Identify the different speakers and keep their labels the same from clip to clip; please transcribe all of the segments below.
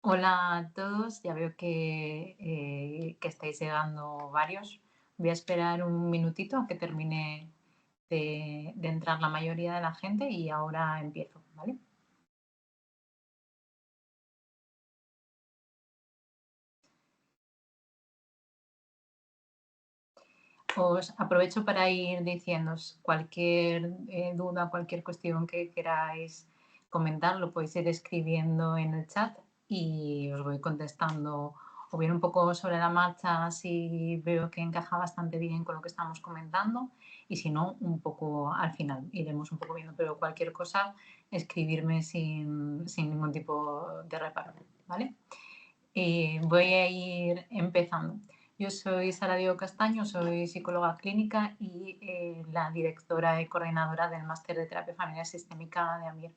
Speaker 1: Hola a todos, ya veo que estáis llegando varios. Voy a esperar un minutito a que termine de entrar la mayoría de la gente y ahora empiezo, ¿vale? Os aprovecho para ir diciéndoos cualquier duda, cualquier cuestión que queráis comentar, lo podéis ir escribiendo en el chat y os voy contestando o bien un poco sobre la marcha si veo que encaja bastante bien con lo que estamos comentando y si no, un poco al final, iremos un poco viendo, pero cualquier cosa, escribirme sin ningún tipo de reparo, ¿vale? Voy a ir empezando. Yo soy Sara Diego Castaño, soy psicóloga clínica y la directora y coordinadora del Máster de Terapia Familiar Sistémica de AMIR.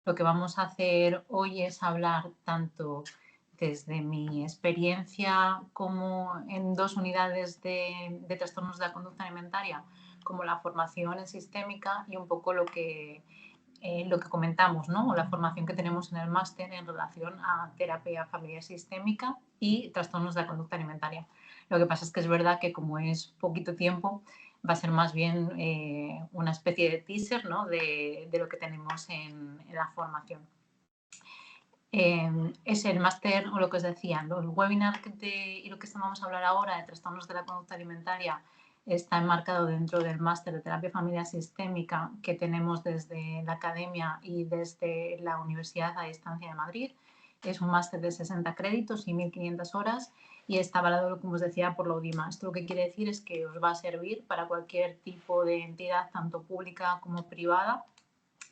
Speaker 1: Lo que vamos a hacer hoy es hablar tanto desde mi experiencia como en dos unidades de trastornos de la conducta alimentaria, como la formación en sistémica y un poco lo que comentamos, ¿no? O la formación que tenemos en el máster en relación a terapia familiar sistémica y trastornos de la conducta alimentaria. Lo que pasa es que es verdad que como es poquito tiempo, va a ser más bien una especie de teaser, ¿no? de lo que tenemos en la formación. Es el máster, o lo que os decía, el webinar y lo que vamos a hablar ahora de trastornos de la conducta alimentaria está enmarcado dentro del máster de terapia familiar sistémica que tenemos desde la academia y desde la Universidad a Distancia de Madrid. Es un máster de 60 créditos y 1.500 horas y está avalado, como os decía, por la UDIMA. Esto lo que quiere decir es que os va a servir para cualquier tipo de entidad, tanto pública como privada,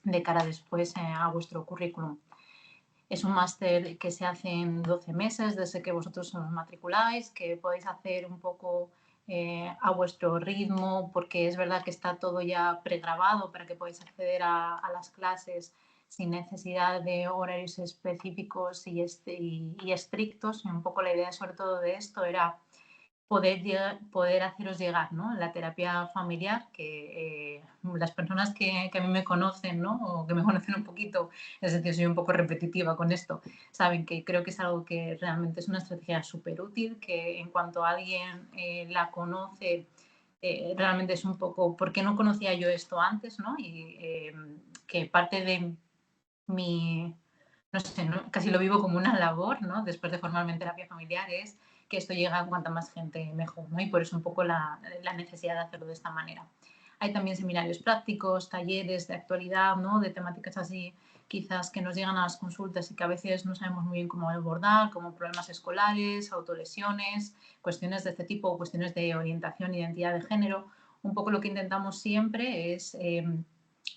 Speaker 1: de cara después a vuestro currículum. Es un máster que se hace en 12 meses desde que vosotros os matriculáis, que podéis hacer un poco a vuestro ritmo, porque es verdad que está todo ya pregrabado para que podáis acceder a las clases sin necesidad de horarios específicos y estrictos. Y un poco la idea sobre todo de esto era poder haceros llegar, ¿no? La terapia familiar, que las personas que a mí me conocen, ¿no? O que me conocen un poquito, en el sentido soy un poco repetitiva con esto, saben que creo que es algo que realmente es una estrategia súper útil, que en cuanto alguien la conoce, realmente es un poco, ¿por qué no conocía yo esto antes, no? Y que parte de mi, no sé, ¿no? Casi lo vivo como una labor, ¿no? Después de formarme en terapia familiar, es que esto llega a cuanta más gente mejor, ¿no? Y por eso un poco la necesidad de hacerlo de esta manera. Hay también seminarios prácticos, talleres de actualidad, ¿no? De temáticas así quizás que nos llegan a las consultas y que a veces no sabemos muy bien cómo abordar, como problemas escolares, autolesiones, cuestiones de este tipo, cuestiones de orientación, identidad de género. Un poco lo que intentamos siempre es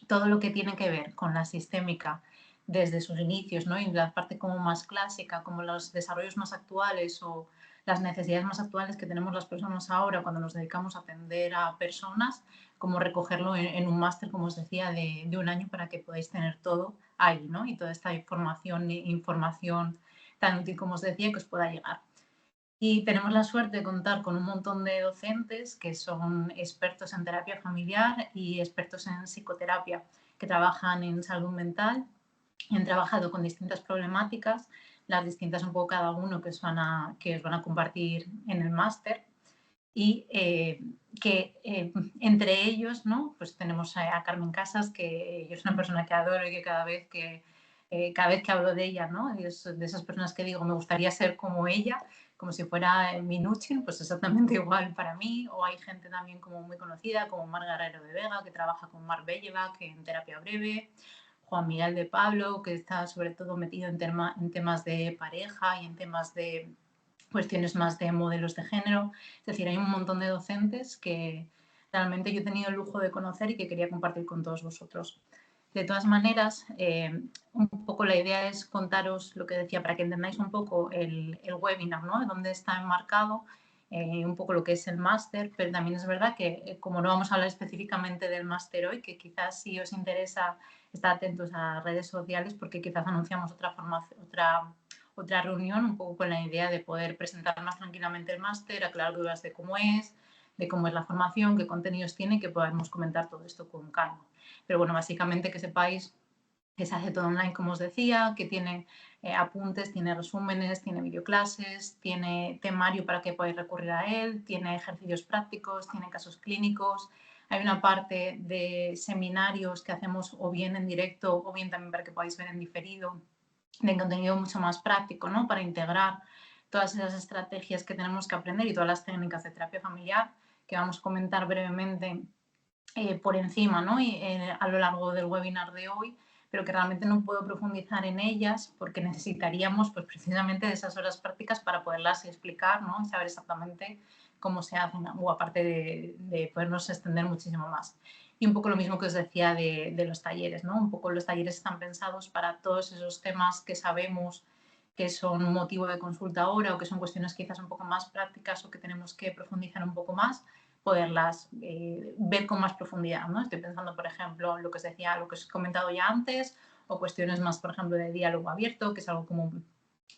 Speaker 1: todo lo que tiene que ver con la sistémica desde sus inicios, ¿no? Y la parte como más clásica, como los desarrollos más actuales o las necesidades más actuales que tenemos las personas ahora cuando nos dedicamos a atender a personas, como recogerlo en un máster, como os decía, de un año para que podáis tener todo ahí, ¿no? Y toda esta información tan útil como os decía que os pueda llegar. Y tenemos la suerte de contar con un montón de docentes que son expertos en terapia familiar y expertos en psicoterapia, que trabajan en salud mental y han trabajado con distintas problemáticas, las distintas un poco cada uno que os van a compartir en el máster. Y que entre ellos, ¿no? Pues tenemos a Carmen Casas, que yo es una persona que adoro y que cada vez que hablo de ella, ¿no? Es de esas personas que digo, me gustaría ser como ella, como si fuera Minuchin, pues exactamente igual para mí. O hay gente también como muy conocida, como Mar Guerrero de Vega, que trabaja con Mar Bellevac en terapia breve. Juan Miguel de Pablo, que está sobre todo metido en temas de pareja y en temas de cuestiones más de modelos de género. Es decir, hay un montón de docentes que realmente yo he tenido el lujo de conocer y que quería compartir con todos vosotros. De todas maneras, un poco la idea es contaros lo que decía para que entendáis un poco el webinar, ¿no? Dónde está enmarcado, un poco lo que es el máster, pero también es verdad que como no vamos a hablar específicamente del máster hoy, que quizás si os interesa estar atentos a redes sociales porque quizás anunciamos otra reunión un poco con la idea de poder presentar más tranquilamente el máster, aclarar dudas de cómo es la formación, qué contenidos tiene, que podamos comentar todo esto con calma. Pero bueno, básicamente que sepáis que se hace todo online, como os decía, que tiene apuntes, tiene resúmenes, tiene videoclases, tiene temario para que podáis recurrir a él, tiene ejercicios prácticos, tiene casos clínicos. Hay una parte de seminarios que hacemos o bien en directo o bien también para que podáis ver en diferido, de contenido mucho más práctico, ¿no? Para integrar todas esas estrategias que tenemos que aprender y todas las técnicas de terapia familiar que vamos a comentar brevemente por encima, ¿no? Y, a lo largo del webinar de hoy, pero que realmente no puedo profundizar en ellas porque necesitaríamos pues, precisamente de esas horas prácticas para poderlas explicar, ¿no? Y saber exactamente cómo se hacen, o aparte de podernos extender muchísimo más. Y un poco lo mismo que os decía de los talleres, ¿no? Un poco los talleres están pensados para todos esos temas que sabemos que son motivo de consulta ahora o que son cuestiones quizás un poco más prácticas o que tenemos que profundizar un poco más, poderlas ver con más profundidad, ¿no? Estoy pensando, por ejemplo, lo que os decía, lo que os he comentado ya antes, o cuestiones más, por ejemplo, de diálogo abierto, que es algo como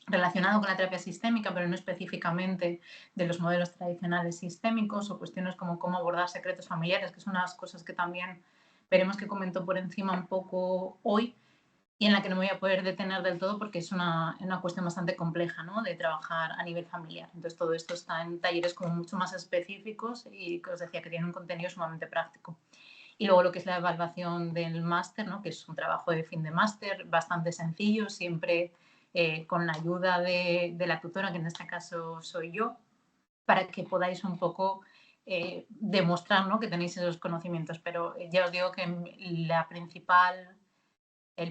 Speaker 1: relacionado con la terapia sistémica, pero no específicamente de los modelos tradicionales sistémicos, o cuestiones como cómo abordar secretos familiares, que son unas cosas que también veremos que comentó por encima un poco hoy, y en la que no me voy a poder detener del todo porque es una cuestión bastante compleja, ¿no? De trabajar a nivel familiar. Entonces todo esto está en talleres como mucho más específicos y que os decía que tienen un contenido sumamente práctico. Y luego lo que es la evaluación del máster, ¿no? Que es un trabajo de fin de máster bastante sencillo, siempre con la ayuda de la tutora, que en este caso soy yo, para que podáis un poco demostrar, ¿no? Que tenéis esos conocimientos. Pero ya os digo que el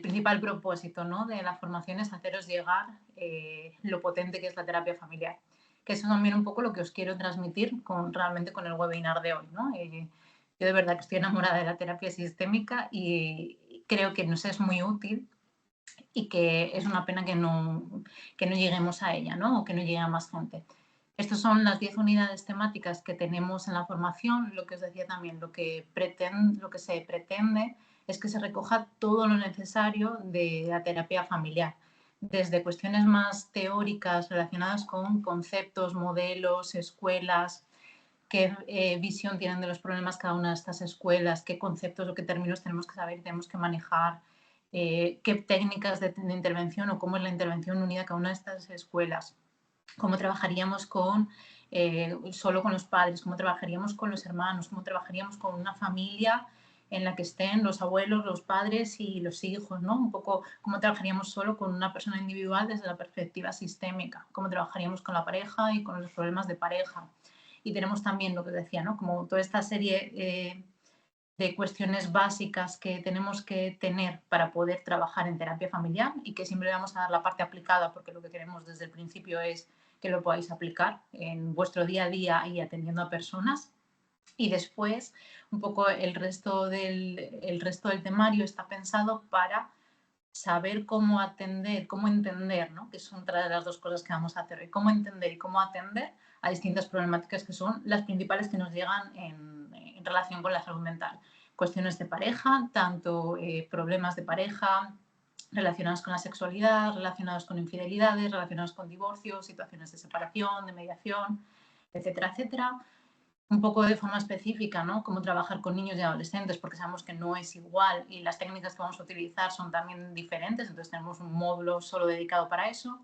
Speaker 1: principal propósito, ¿no? De la formación es haceros llegar lo potente que es la terapia familiar. Que eso es también un poco lo que os quiero transmitir realmente con el webinar de hoy, ¿no? Yo de verdad que estoy enamorada de la terapia sistémica y creo que nos es muy útil y que es una pena que no lleguemos a ella, ¿no? O que no llegue a más gente. Estas son las 10 unidades temáticas que tenemos en la formación. Lo que os decía también, lo que se pretende es que se recoja todo lo necesario de la terapia familiar, desde cuestiones más teóricas relacionadas con conceptos, modelos, escuelas, qué visión tienen de los problemas cada una de estas escuelas, qué conceptos o qué términos tenemos que saber y tenemos que manejar, qué técnicas de intervención o cómo es la intervención unida a cada una de estas escuelas, cómo trabajaríamos solo con los padres, cómo trabajaríamos con los hermanos, cómo trabajaríamos con una familia en la que estén los abuelos, los padres y los hijos, ¿no? Un poco cómo trabajaríamos solo con una persona individual desde la perspectiva sistémica, cómo trabajaríamos con la pareja y con los problemas de pareja. Y tenemos también lo que decía, ¿no? Como toda esta serie de cuestiones básicas que tenemos que tener para poder trabajar en terapia familiar y que siempre vamos a dar la parte aplicada porque lo que queremos desde el principio es que lo podáis aplicar en vuestro día a día y atendiendo a personas. Y después, un poco el resto del temario está pensado para saber cómo atender, cómo entender, ¿no? Que son otra de las dos cosas que vamos a hacer hoy, cómo entender y cómo atender a distintas problemáticas que son las principales que nos llegan en relación con la salud mental. Cuestiones de pareja, tanto problemas de pareja relacionados con la sexualidad, relacionados con infidelidades, relacionados con divorcios, situaciones de separación, de mediación, etcétera, etcétera, un poco de forma específica, ¿no? Cómo trabajar con niños y adolescentes, porque sabemos que no es igual y las técnicas que vamos a utilizar son también diferentes, entonces tenemos un módulo solo dedicado para eso.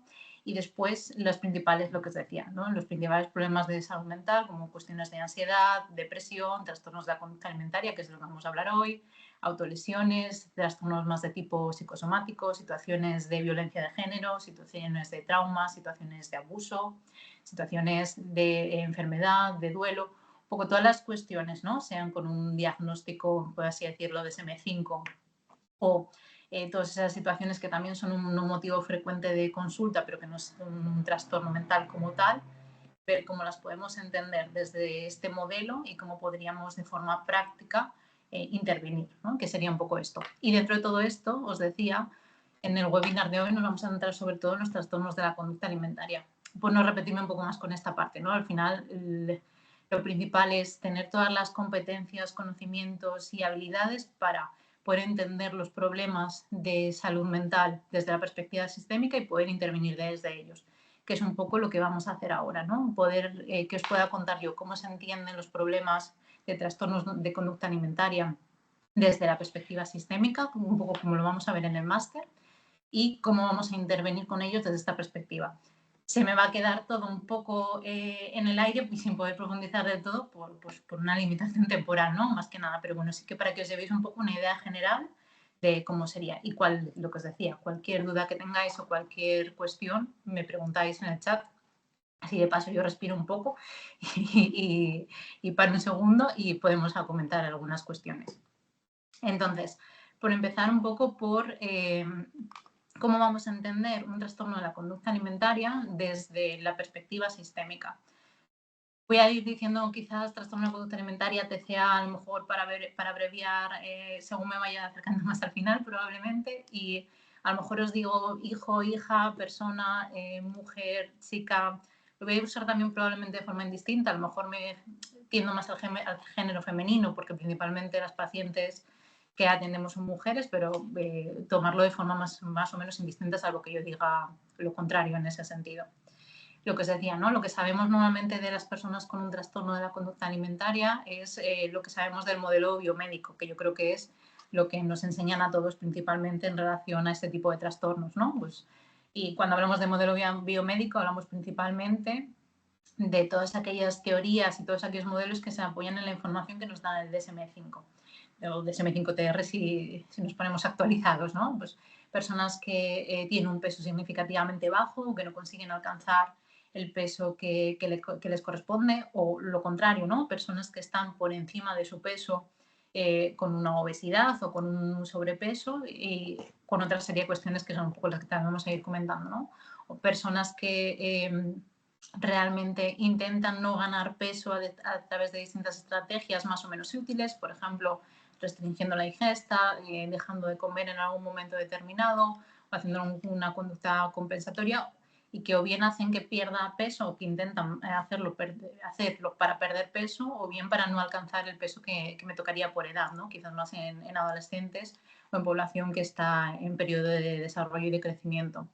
Speaker 1: Y después los principales, lo que os decía, ¿no? Los principales problemas de salud mental, como cuestiones de ansiedad, depresión, trastornos de la conducta alimentaria, que es de lo que vamos a hablar hoy, autolesiones, trastornos más de tipo psicosomático, situaciones de violencia de género, situaciones de trauma, situaciones de abuso, situaciones de enfermedad, de duelo, poco todas las cuestiones, ¿no? Sean con un diagnóstico, por así decirlo, de SM5 o todas esas situaciones que también son un motivo frecuente de consulta, pero que no es un trastorno mental como tal, ver cómo las podemos entender desde este modelo y cómo podríamos de forma práctica intervenir, ¿no? Que sería un poco esto. Y dentro de todo esto, os decía, en el webinar de hoy nos vamos a centrar sobre todo en los trastornos de la conducta alimentaria. Pues no repetirme un poco más con esta parte, ¿no? Al final, lo principal es tener todas las competencias, conocimientos y habilidades para poder entender los problemas de salud mental desde la perspectiva sistémica y poder intervenir desde ellos, que es un poco lo que vamos a hacer ahora, ¿no? Poder que os pueda contar yo cómo se entienden los problemas de trastornos de conducta alimentaria desde la perspectiva sistémica, un poco como lo vamos a ver en el máster, y cómo vamos a intervenir con ellos desde esta perspectiva. Se me va a quedar todo un poco en el aire y sin poder profundizar del todo por una limitación temporal, ¿no? Más que nada, pero bueno, sí que para que os llevéis un poco una idea general de cómo sería. Y lo que os decía, cualquier duda que tengáis o cualquier cuestión, me preguntáis en el chat. Así de paso yo respiro un poco y paro un segundo y podemos comentar algunas cuestiones. Entonces, por empezar un poco por cómo vamos a entender un trastorno de la conducta alimentaria desde la perspectiva sistémica. Voy a ir diciendo quizás trastorno de la conducta alimentaria, TCA, a lo mejor para abreviar, según me vaya acercando más al final probablemente, y a lo mejor os digo hijo, hija, persona, mujer, chica. Lo voy a usar también probablemente de forma indistinta, a lo mejor me tiendo más al género femenino, porque principalmente las pacientes que atendemos son mujeres, pero tomarlo de forma más o menos indistinta, salvo que yo diga lo contrario en ese sentido. Lo que os decía, ¿no? Lo que sabemos normalmente de las personas con un trastorno de la conducta alimentaria es lo que sabemos del modelo biomédico, que yo creo que es lo que nos enseñan a todos principalmente en relación a este tipo de trastornos, ¿no? Pues, y cuando hablamos de modelo biomédico hablamos principalmente de todas aquellas teorías y todos aquellos modelos que se apoyan en la información que nos da el DSM-5 o DSM-5TR si nos ponemos actualizados, ¿no? Pues personas que tienen un peso significativamente bajo o que no consiguen alcanzar el peso que les corresponde, o lo contrario, ¿no? Personas que están por encima de su peso con una obesidad o con un sobrepeso y con otra serie de cuestiones que son un poco las que también vamos a ir comentando, ¿no? O personas que realmente intentan no ganar peso a través de distintas estrategias más o menos útiles, por ejemplo, restringiendo la ingesta, dejando de comer en algún momento determinado o haciendo una conducta compensatoria, y que o bien hacen que pierda peso o que intentan hacerlo para perder peso, o bien para no alcanzar el peso que me tocaría por edad, ¿no? Quizás más en adolescentes o en población que está en periodo de desarrollo y de crecimiento.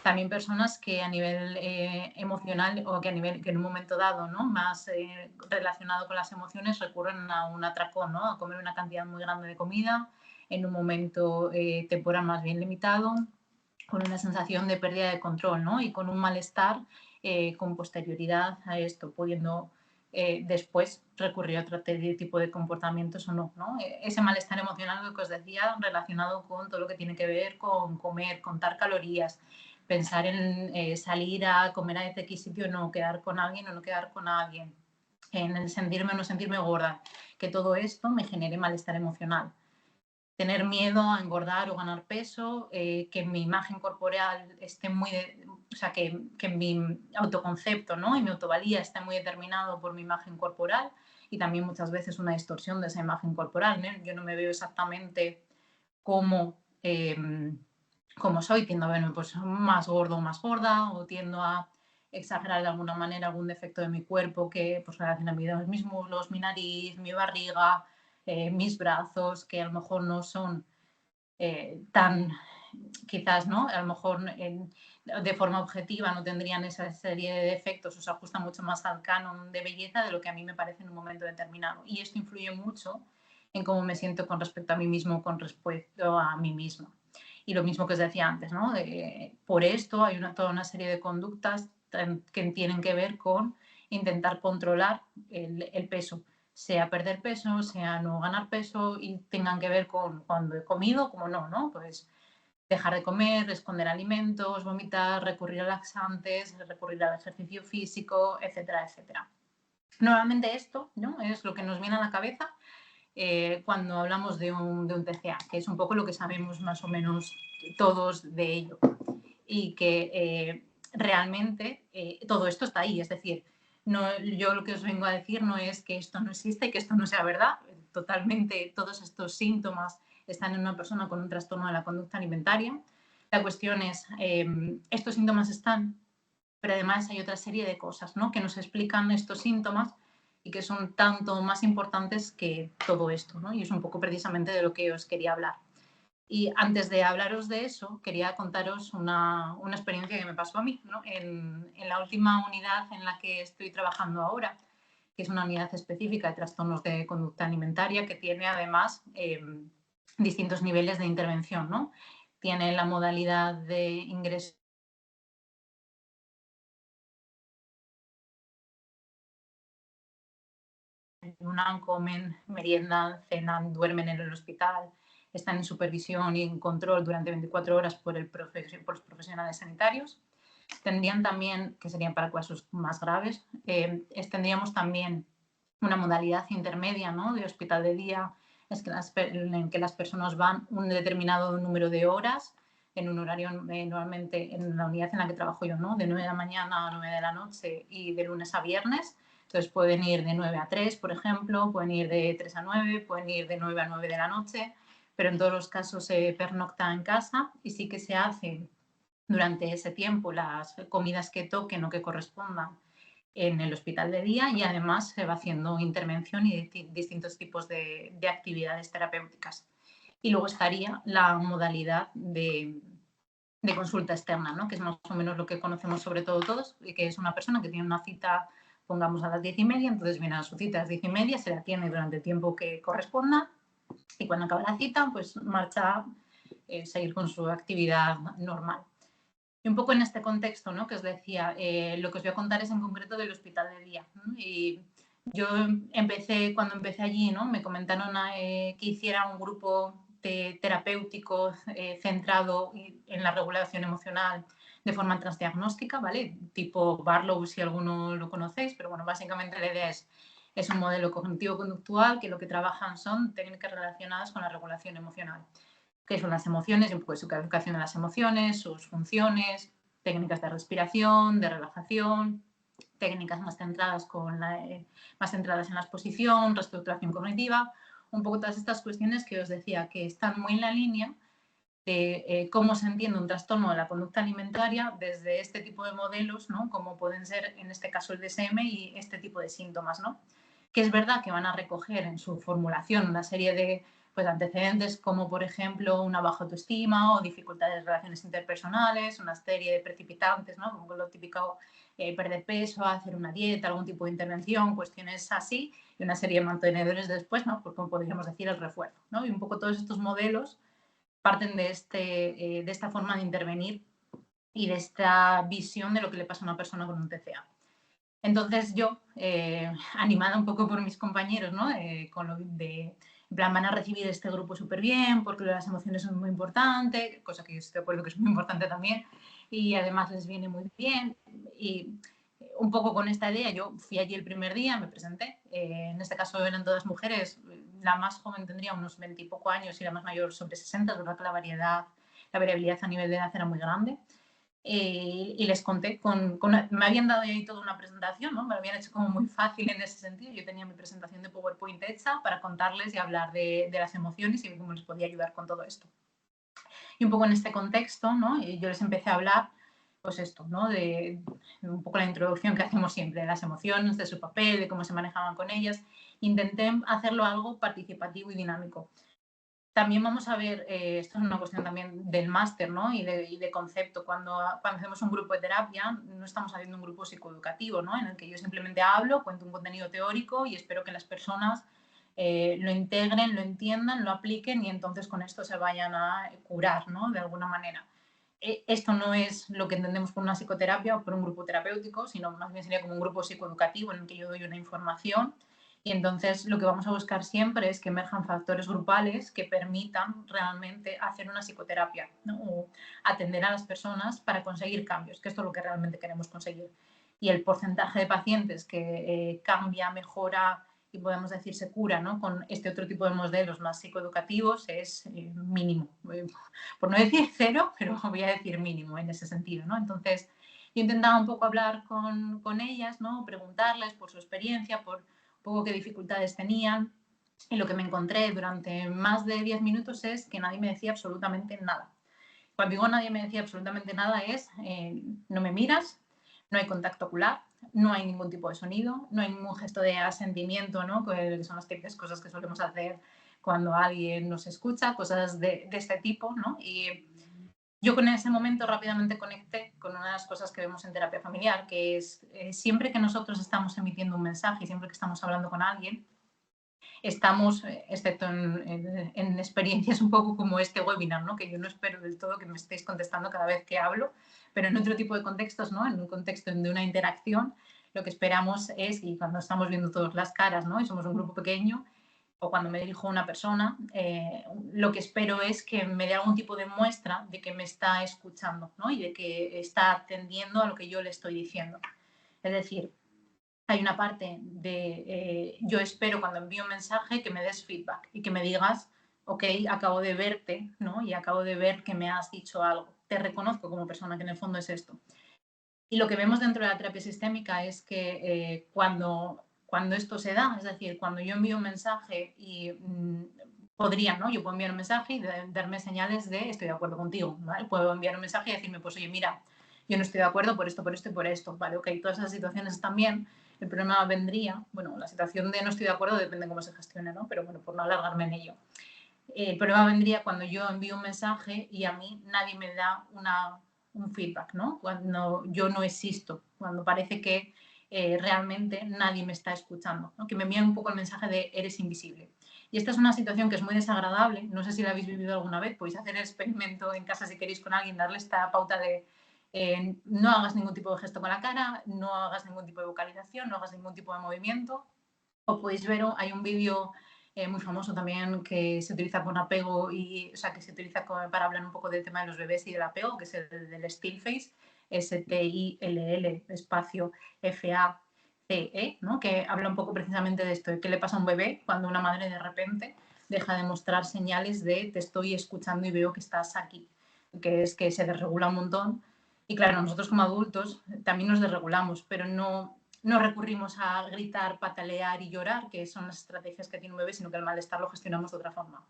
Speaker 1: También personas que a nivel emocional o que en un momento dado, ¿no? Más relacionado con las emociones, recurren a un atracón, ¿no? A comer una cantidad muy grande de comida en un momento temporal más bien limitado, con una sensación de pérdida de control, ¿no? Y con un malestar con posterioridad a esto, pudiendo después recurrir a otro tipo de comportamientos o no, ¿no? Ese malestar emocional, lo que os decía, relacionado con todo lo que tiene que ver con comer, contar calorías, pensar en salir a comer a X sitio, no quedar con alguien o no quedar con alguien, en el sentirme o no sentirme gorda, que todo esto me genere malestar emocional. Tener miedo a engordar o ganar peso, que mi imagen corporal esté o sea, que mi autoconcepto, ¿no? Y mi autovalía esté muy determinado por mi imagen corporal, y también muchas veces una distorsión de esa imagen corporal, ¿no? Yo no me veo exactamente como soy, tiendo a verme pues más gordo o más gorda, o tiendo a exagerar de alguna manera algún defecto de mi cuerpo que pues relaciona mis muslos, mi nariz, mi barriga, mis brazos, que a lo mejor no son tan, quizás, ¿no? A lo mejor de forma objetiva no tendrían esa serie de defectos, o se ajusta mucho más al canon de belleza de lo que a mí me parece en un momento determinado. Y esto influye mucho en cómo me siento con respecto a mí mismo, con respecto a mí misma. Y lo mismo que os decía antes, ¿no? Por esto hay toda una serie de conductas que tienen que ver con intentar controlar el peso, sea perder peso, sea no ganar peso, y tengan que ver con cuando he comido, como no, ¿no? Pues dejar de comer, esconder alimentos, vomitar, recurrir a laxantes, recurrir al ejercicio físico, etcétera, etcétera. Normalmente esto, ¿no? Es lo que nos viene a la cabeza cuando hablamos de un TCA, que es un poco lo que sabemos más o menos todos de ello. Y que realmente todo esto está ahí, es decir, no, yo lo que os vengo a decir no es que esto no existe y que esto no sea verdad. Totalmente todos estos síntomas están en una persona con un trastorno de la conducta alimentaria. La cuestión es, estos síntomas están, pero además hay otra serie de cosas, ¿no? Que nos explican estos síntomas y que son tanto más importantes que todo esto, ¿no? Y es un poco precisamente de lo que os quería hablar. Y antes de hablaros de eso, quería contaros una experiencia que me pasó a mí, ¿no? En la última unidad en la que estoy trabajando ahora, que que es una unidad específica de trastornos de conducta alimentaria que tiene además distintos niveles de intervención, ¿no? Tiene la modalidad de ingreso comen, meriendan, cenan, duermen en el hospital, están en supervisión y en control durante 24 horas por los profesionales sanitarios. Tendrían también, que serían para casos más graves, tendríamos también una modalidad intermedia, ¿no?, de hospital de día, en que las personas van un determinado número de horas en un horario, normalmente en la unidad en la que trabajo yo, ¿no?, de 9 de la mañana a 9 de la noche y de lunes a viernes. Entonces pueden ir de 9 a 3, por ejemplo, pueden ir de 3 a 9, pueden ir de 9 a 9 de la noche, pero en todos los casos se pernocta en casa y sí que se hace durante ese tiempo las comidas que toquen o que correspondan en el hospital de día y además se va haciendo intervención y distintos tipos de actividades terapéuticas. Y luego estaría la modalidad de consulta externa, ¿no?, que es más o menos lo que conocemos sobre todo todos, que es una persona que tiene una cita, pongamos a las 10:30, entonces viene a su cita a las 10:30, se la atiende durante el tiempo que corresponda y cuando acaba la cita, pues marcha a seguir con su actividad normal. Y un poco en este contexto, ¿no?, que os decía, lo que os voy a contar es en concreto del hospital de día, ¿no? Y yo cuando empecé allí, ¿no?, me comentaron que hiciera un grupo terapéutico centrado en la regulación emocional de forma transdiagnóstica, ¿vale? Tipo Barlow, si alguno lo conocéis, pero bueno, básicamente la idea es un modelo cognitivo-conductual que lo que trabajan son técnicas relacionadas con la regulación emocional. Qué son las emociones, y un poco de su calificación de las emociones, sus funciones, técnicas de respiración, de relajación, técnicas más centradas, más centradas en la exposición, reestructuración cognitiva, un poco todas estas cuestiones que os decía que están muy en la línea de cómo se entiende un trastorno de la conducta alimentaria desde este tipo de modelos, ¿no?, como pueden ser en este caso el DSM y este tipo de síntomas, ¿no?, que es verdad que van a recoger en su formulación una serie de antecedentes como por ejemplo una baja autoestima o dificultades en relaciones interpersonales, una serie de precipitantes, ¿no?, como lo típico, perder peso, hacer una dieta, algún tipo de intervención, cuestiones así, y una serie de mantenedores después, ¿no?, pues como podríamos decir el refuerzo, ¿no? Y un poco todos estos modelos parten de esta forma de intervenir y de esta visión de lo que le pasa a una persona con un TCA. Entonces yo, animada un poco por mis compañeros, ¿no?, en plan, van a recibir este grupo súper bien porque las emociones son muy importantes, cosa que estoy de acuerdo que es muy importante también, y además les viene muy bien. Y un poco con esta idea, yo fui allí el primer día, me presenté, en este caso eran todas mujeres, la más joven tendría unos 20 y poco años y la más mayor sobre 60, es verdad que la variabilidad a nivel de edad era muy grande. Y les conté, me habían dado ahí toda una presentación, ¿no?, me lo habían hecho como muy fácil en ese sentido. Yo tenía mi presentación de PowerPoint hecha para contarles y hablar de las emociones y cómo les podía ayudar con todo esto. Y un poco en este contexto, ¿no?, yo les empecé a hablar, pues esto, ¿no?, de un poco la introducción que hacemos siempre, de las emociones, de su papel, de cómo se manejaban con ellas. Intenté hacerlo algo participativo y dinámico. También vamos a ver, esto es una cuestión también del máster, ¿no?, y de concepto. Cuando hacemos un grupo de terapia, no estamos haciendo un grupo psicoeducativo, ¿no?, en el que yo simplemente hablo, cuento un contenido teórico y espero que las personas lo integren, lo entiendan, lo apliquen y entonces con esto se vayan a curar, ¿no?, de alguna manera. Esto no es lo que entendemos por una psicoterapia o por un grupo terapéutico, sino más bien sería como un grupo psicoeducativo en el que yo doy una información. Y entonces lo que vamos a buscar siempre es que emerjan factores grupales que permitan realmente hacer una psicoterapia, ¿no?, o atender a las personas para conseguir cambios, que esto es lo que realmente queremos conseguir. Y el porcentaje de pacientes que cambia, mejora y podemos decir se cura, ¿no?, con este otro tipo de modelos más psicoeducativos es mínimo. Por no decir cero, pero voy a decir mínimo en ese sentido, ¿no? Entonces yo intentaba un poco hablar con ellas, ¿no?, preguntarles por su experiencia, por poco qué dificultades tenían, y lo que me encontré durante más de 10 minutos es que nadie me decía absolutamente nada. Cuando digo nadie me decía absolutamente nada es no me miras, no hay contacto ocular, no hay ningún tipo de sonido, no hay ningún gesto de asentimiento, ¿no?, que son las típicas cosas que solemos hacer cuando alguien nos escucha, cosas de este tipo, ¿no? Y Yo con ese momento rápidamente conecté con una de las cosas que vemos en terapia familiar, que es siempre que nosotros estamos emitiendo un mensaje, siempre que estamos hablando con alguien, estamos, excepto en experiencias un poco como este webinar, ¿no? Que yo no espero del todo que me estéis contestando cada vez que hablo, pero en otro tipo de contextos, ¿no? En un contexto de una interacción, lo que esperamos es, y cuando estamos viendo todas las caras, ¿no? Y somos un grupo pequeño, o cuando me dirijo a una persona, lo que espero es que me dé algún tipo de muestra de que me está escuchando, ¿no? Y de que está atendiendo a lo que yo le estoy diciendo. Es decir, hay una parte de yo espero cuando envío un mensaje que me des feedback y que me digas, ok, acabo de verte, ¿no? Y acabo de ver que me has dicho algo. Te reconozco como persona, que en el fondo es esto. Y lo que vemos dentro de la terapia sistémica es que cuando esto se da, es decir, cuando yo envío un mensaje y podría, ¿no? Yo puedo enviar un mensaje y darme señales de estoy de acuerdo contigo, ¿vale? Puedo enviar un mensaje y decirme, pues oye, mira, yo no estoy de acuerdo por esto y por esto, ¿vale? Ok, todas esas situaciones también. El problema vendría, bueno, la situación de no estoy de acuerdo depende de cómo se gestione, ¿no? Pero bueno, por no alargarme en ello. El problema vendría cuando yo envío un mensaje y a mí nadie me da un feedback, ¿no? Cuando yo no existo, cuando parece que realmente nadie me está escuchando, ¿no? Que me envían un poco el mensaje de eres invisible. Y esta es una situación que es muy desagradable, no sé si la habéis vivido alguna vez, podéis hacer el experimento en casa si queréis con alguien, darle esta pauta de no hagas ningún tipo de gesto con la cara, no hagas ningún tipo de vocalización, no hagas ningún tipo de movimiento. O podéis ver, hay un vídeo muy famoso también que se utiliza con apego y, o sea, que se utiliza para hablar un poco del tema de los bebés y del apego, que es el del still face, STILL, espacio FACE, ¿no? Que habla un poco precisamente de esto, de qué le pasa a un bebé cuando una madre de repente deja de mostrar señales de te estoy escuchando y veo que estás aquí, que es que se desregula un montón. Y claro, nosotros como adultos también nos desregulamos, pero no recurrimos a gritar, patalear y llorar, que son las estrategias que tiene un bebé, sino que el malestar lo gestionamos de otra forma.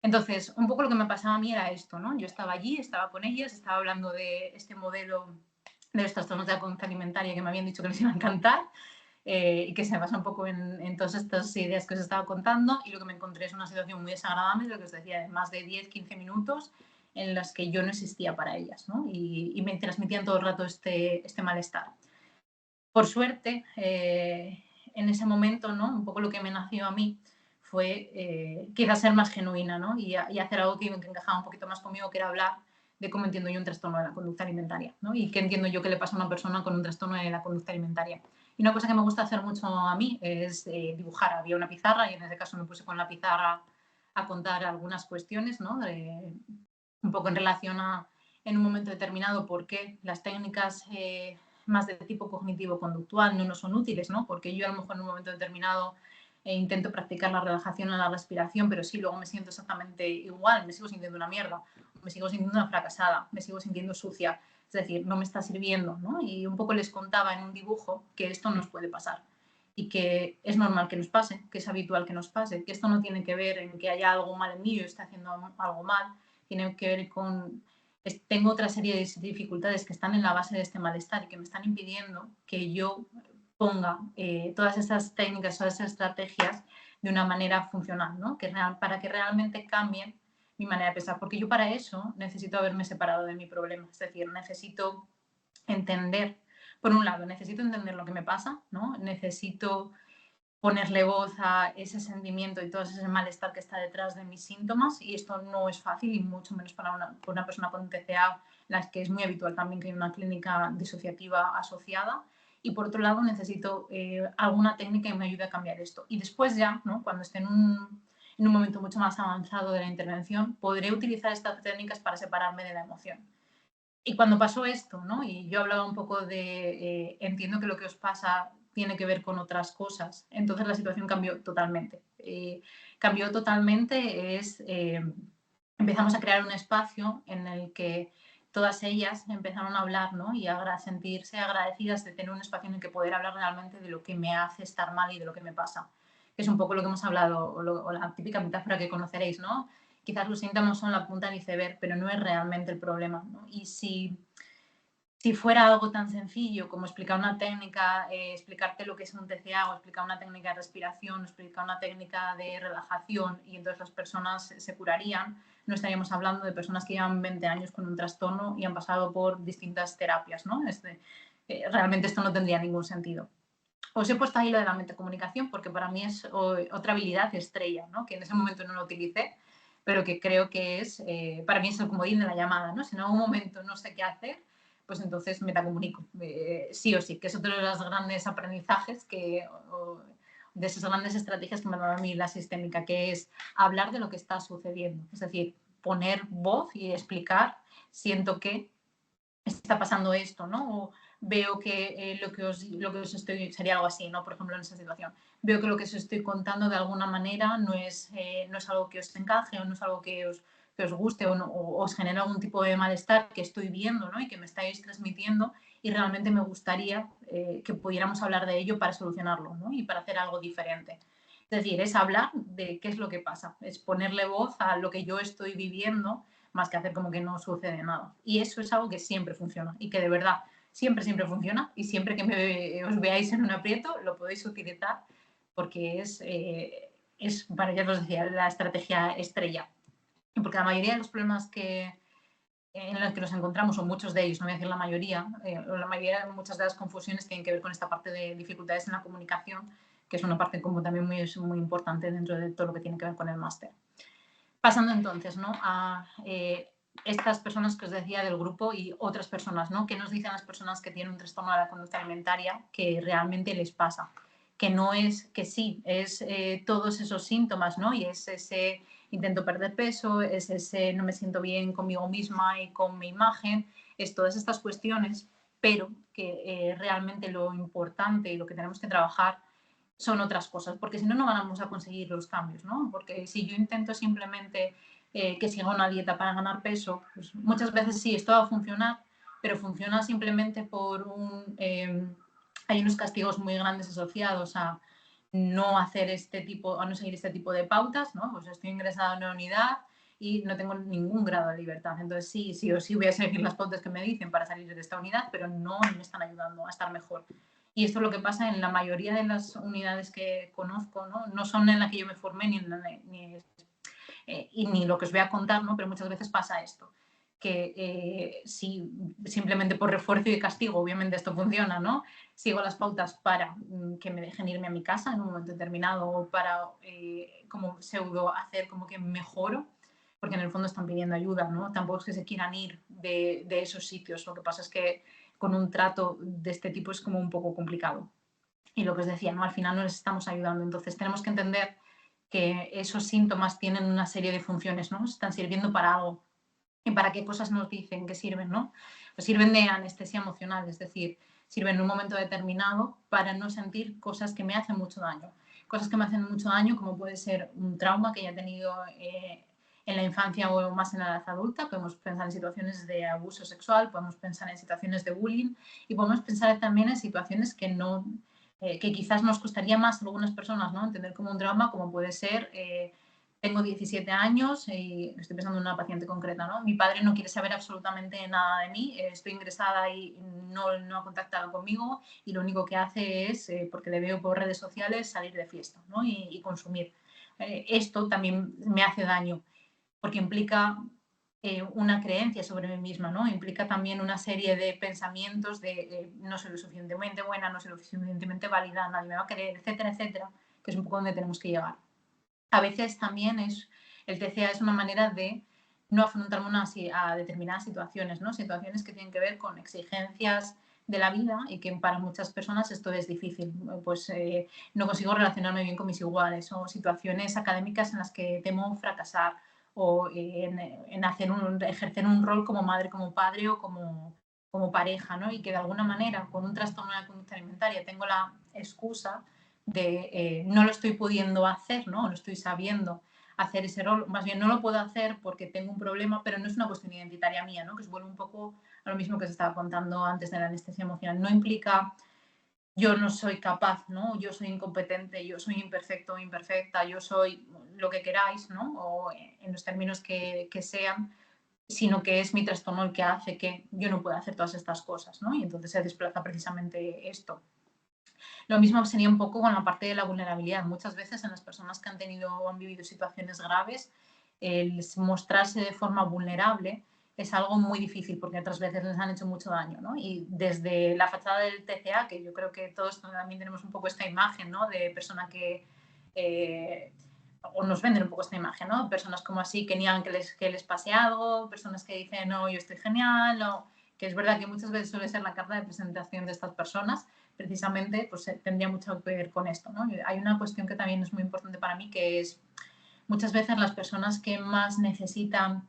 Speaker 1: Entonces, un poco lo que me pasaba a mí era esto, ¿no? Yo estaba allí, estaba con ellas, estaba hablando de este modelo de los trastornos de la conducta alimentaria que me habían dicho que les iba a encantar y que se basa un poco en todas estas ideas que os estaba contando, y lo que me encontré es una situación muy desagradable, lo que os decía, de más de 10-15 minutos en las que yo no existía para ellas, ¿no? Y me transmitían todo el rato este malestar. Por suerte, en ese momento, ¿no? Un poco lo que me nació a mí fue quizás ser más genuina, ¿no? Y hacer algo que encajaba un poquito más conmigo, que era hablar de cómo entiendo yo un trastorno de la conducta alimentaria, ¿no? Y qué entiendo yo que le pasa a una persona con un trastorno de la conducta alimentaria. Y una cosa que me gusta hacer mucho a mí es dibujar. Había una pizarra y en ese caso me puse con la pizarra a contar algunas cuestiones, ¿no? Un poco en relación a, en un momento determinado, por qué las técnicas más de tipo cognitivo-conductual no nos son útiles, ¿no? Porque yo a lo mejor en un momento determinado intento practicar la relajación a la respiración, pero sí, luego me siento exactamente igual, me sigo sintiendo una mierda, me sigo sintiendo una fracasada, me sigo sintiendo sucia, es decir, no me está sirviendo, ¿no? Y un poco les contaba en un dibujo que esto nos puede pasar y que es normal que nos pase, que es habitual que nos pase, que esto no tiene que ver en que haya algo mal en mí, yo esté haciendo algo mal, tiene que ver con tengo otra serie de dificultades que están en la base de este malestar y que me están impidiendo que yo ponga todas esas técnicas, todas esas estrategias de una manera funcional, ¿no? Para que realmente cambien mi manera de pensar. Porque yo para eso necesito haberme separado de mi problema. Es decir, necesito entender, por un lado, necesito entender lo que me pasa, ¿no? Necesito ponerle voz a ese sentimiento y todo ese malestar que está detrás de mis síntomas, y esto no es fácil, y mucho menos para una persona con TCA, en la que es muy habitual también que haya una clínica disociativa asociada. Y por otro lado necesito alguna técnica que me ayude a cambiar esto. Y después ya, ¿no? Cuando esté en un momento mucho más avanzado de la intervención, podré utilizar estas técnicas para separarme de la emoción. Y cuando pasó esto, ¿no? Y yo hablaba un poco de, entiendo que lo que os pasa tiene que ver con otras cosas, entonces la situación cambió totalmente. Cambió totalmente, empezamos a crear un espacio en el que todas ellas empezaron a hablar, ¿no? Y a sentirse agradecidas de tener un espacio en el que poder hablar realmente de lo que me hace estar mal y de lo que me pasa. Que es un poco lo que hemos hablado, o la típica metáfora que conoceréis, ¿no? Quizás los síntomas son la punta del iceberg, pero no es realmente el problema, ¿no? Y si Si fuera algo tan sencillo como explicar una técnica, explicarte lo que es un TCA o explicar una técnica de respiración, o explicar una técnica de relajación y entonces las personas se curarían, no estaríamos hablando de personas que llevan 20 años con un trastorno y han pasado por distintas terapias, ¿no? Realmente esto no tendría ningún sentido. Os he puesto ahí lo de la metacomunicación porque para mí es otra habilidad estrella, ¿no? Que en ese momento no lo utilicé, pero que creo que es, para mí es el comodín de la llamada, ¿no? Si en algún momento no sé qué hacer, pues entonces metacomunico, sí o sí, que es otro de los grandes aprendizajes de esas grandes estrategias que me ha dado a mí la sistémica, que es hablar de lo que está sucediendo, es decir, poner voz y explicar, siento que está pasando esto, ¿no? O veo que, lo que os estoy, sería algo así, ¿no? Por ejemplo, en esa situación, veo que lo que os estoy contando de alguna manera no es algo que os encaje o no es algo que os guste o, no, o os genera algún tipo de malestar que estoy viendo, ¿no? Y que me estáis transmitiendo y realmente me gustaría que pudiéramos hablar de ello para solucionarlo, ¿no? Y para hacer algo diferente. Es decir, es hablar de qué es lo que pasa, es ponerle voz a lo que yo estoy viviendo más que hacer como que no sucede nada. Y eso es algo que siempre funciona y que de verdad siempre, siempre funciona y siempre que os veáis en un aprieto lo podéis utilizar porque para ya os decía, la estrategia estrella. Porque la mayoría de los problemas en los que nos encontramos, o muchos de ellos, no voy a decir la mayoría, muchas de las confusiones tienen que ver con esta parte de dificultades en la comunicación, que es una parte como también muy importante dentro de todo lo que tiene que ver con el máster. Pasando entonces, ¿no? A estas personas que os decía del grupo y otras personas, ¿no? ¿Qué nos dicen las personas que tienen un trastorno de la conducta alimentaria que realmente les pasa? Que no es que sí, es todos esos síntomas, ¿no? Y es ese intento perder peso, es ese no me siento bien conmigo misma y con mi imagen, es todas estas cuestiones, pero que realmente lo importante y lo que tenemos que trabajar son otras cosas, porque si no, no vamos a conseguir los cambios, ¿no? Porque si yo intento simplemente que siga una dieta para ganar peso, pues muchas veces sí, esto va a funcionar, pero funciona simplemente hay unos castigos muy grandes asociados a no hacer a no seguir este tipo de pautas, ¿no? Pues estoy ingresada en una unidad y no tengo ningún grado de libertad. Entonces sí o sí voy a seguir las pautas que me dicen para salir de esta unidad, pero no me están ayudando a estar mejor. Y esto es lo que pasa en la mayoría de las unidades que conozco, ¿no? No son en la que yo me formé ni lo que os voy a contar, ¿no? Pero muchas veces pasa esto, que si simplemente por refuerzo y castigo, obviamente esto funciona, ¿no? Sigo las pautas para que me dejen irme a mi casa en un momento determinado o para como pseudo hacer como que mejoro, porque en el fondo están pidiendo ayuda, ¿no? Tampoco es que se quieran ir de esos sitios, lo que pasa es que con un trato de este tipo es como un poco complicado. Y lo que os decía, ¿no? Al final no les estamos ayudando. Entonces tenemos que entender que esos síntomas tienen una serie de funciones, ¿no? Están sirviendo para algo. ¿Y para qué cosas nos dicen que sirven, no? Pues sirven de anestesia emocional, es decir, sirven en un momento determinado para no sentir cosas que me hacen mucho daño. Cosas que me hacen mucho daño, como puede ser un trauma que haya tenido en la infancia o más en la edad adulta. Podemos pensar en situaciones de abuso sexual, podemos pensar en situaciones de bullying y podemos pensar también en situaciones que quizás nos costaría más a algunas personas, ¿no? Entender como un trauma, como puede ser tengo 17 años y estoy pensando en una paciente concreta, ¿no? Mi padre no quiere saber absolutamente nada de mí, estoy ingresada y no ha contactado conmigo y lo único que hace es, porque le veo por redes sociales, salir de fiesta, ¿no? Y consumir. Esto también me hace daño porque implica una creencia sobre mí misma, ¿no? Implica también una serie de pensamientos de no soy lo suficientemente buena, no soy lo suficientemente válida, nadie me va a querer, etcétera, etcétera, que es un poco donde tenemos que llegar. A veces también el TCA es una manera de no afrontarme a determinadas situaciones, ¿no? Situaciones que tienen que ver con exigencias de la vida y que para muchas personas esto es difícil. Pues no consigo relacionarme bien con mis iguales o situaciones académicas en las que temo fracasar o en ejercer un rol como madre, como padre o como pareja, ¿no? Y que de alguna manera con un trastorno de la conducta alimentaria tengo la excusa de no lo estoy pudiendo hacer, ¿no? No estoy sabiendo hacer ese rol, más bien no lo puedo hacer porque tengo un problema, pero no es una cuestión identitaria mía, ¿no? Que se vuelve un poco a lo mismo que se estaba contando antes de la anestesia emocional. No implica yo no soy capaz, ¿no? Yo soy incompetente, yo soy imperfecto o imperfecta, yo soy lo que queráis, ¿no? O en los términos que sean, sino que es mi trastorno el que hace que yo no pueda hacer todas estas cosas, ¿no? Y entonces se desplaza precisamente esto. Lo mismo sería un poco con la parte de la vulnerabilidad. Muchas veces en las personas que han tenido o han vivido situaciones graves, el mostrarse de forma vulnerable es algo muy difícil porque otras veces les han hecho mucho daño, ¿no? Y desde la fachada del TCA, que yo creo que todos también tenemos un poco esta imagen, ¿no? De persona que... o nos venden un poco esta imagen, ¿no? Personas como así que niegan que les pase algo, personas que dicen, no, yo estoy genial, o que es verdad que muchas veces suele ser la carta de presentación de estas personas, precisamente pues tendría mucho que ver con esto, ¿no? Hay una cuestión que también es muy importante para mí, que es muchas veces las personas que más necesitan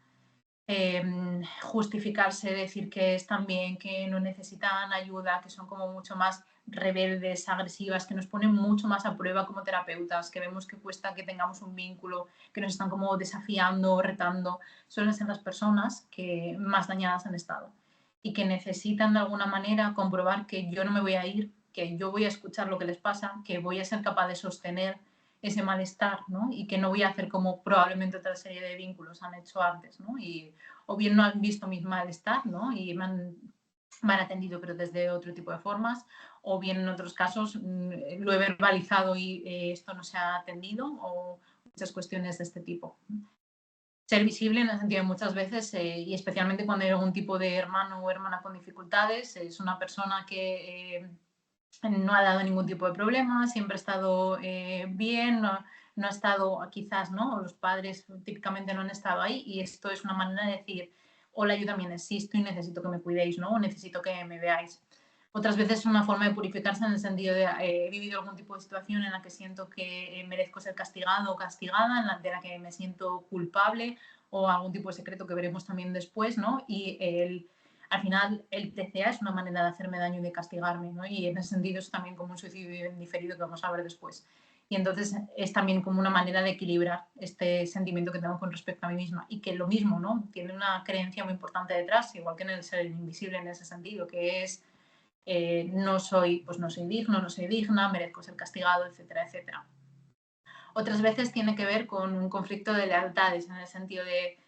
Speaker 1: justificarse, decir que están bien, que no necesitan ayuda, que son como mucho más rebeldes, agresivas, que nos ponen mucho más a prueba como terapeutas, que vemos que cuesta que tengamos un vínculo, que nos están como desafiando, retando, suelen ser las personas que más dañadas han estado y que necesitan de alguna manera comprobar que yo no me voy a ir, que yo voy a escuchar lo que les pasa, que voy a ser capaz de sostener ese malestar, ¿no? Y que no voy a hacer como probablemente otra serie de vínculos han hecho antes, ¿no? Y, o bien no han visto mi malestar, ¿no? Y me han atendido pero desde otro tipo de formas, o bien en otros casos lo he verbalizado y esto no se ha atendido, o muchas cuestiones de este tipo. Ser visible en el sentido de muchas veces, y especialmente cuando hay algún tipo de hermano o hermana con dificultades, es una persona que no ha dado ningún tipo de problema, siempre ha estado bien, no ha estado quizás, ¿no? Los padres típicamente no han estado ahí y esto es una manera de decir, hola, yo también existo y necesito que me cuidéis, ¿no? O necesito que me veáis. Otras veces es una forma de purificarse en el sentido de he vivido algún tipo de situación en la que siento que merezco ser castigado o castigada, de la que me siento culpable o algún tipo de secreto que veremos también después, ¿no? Y al final el TCA es una manera de hacerme daño y de castigarme, ¿no? Y en ese sentido es también como un suicidio indiferido que vamos a ver después. Y entonces es también como una manera de equilibrar este sentimiento que tengo con respecto a mí misma y que lo mismo, ¿no? Tiene una creencia muy importante detrás, igual que en el ser invisible en ese sentido, que es no soy, pues no soy digno, no soy digna, merezco ser castigado, etcétera, etcétera. Otras veces tiene que ver con un conflicto de lealtades, en el sentido de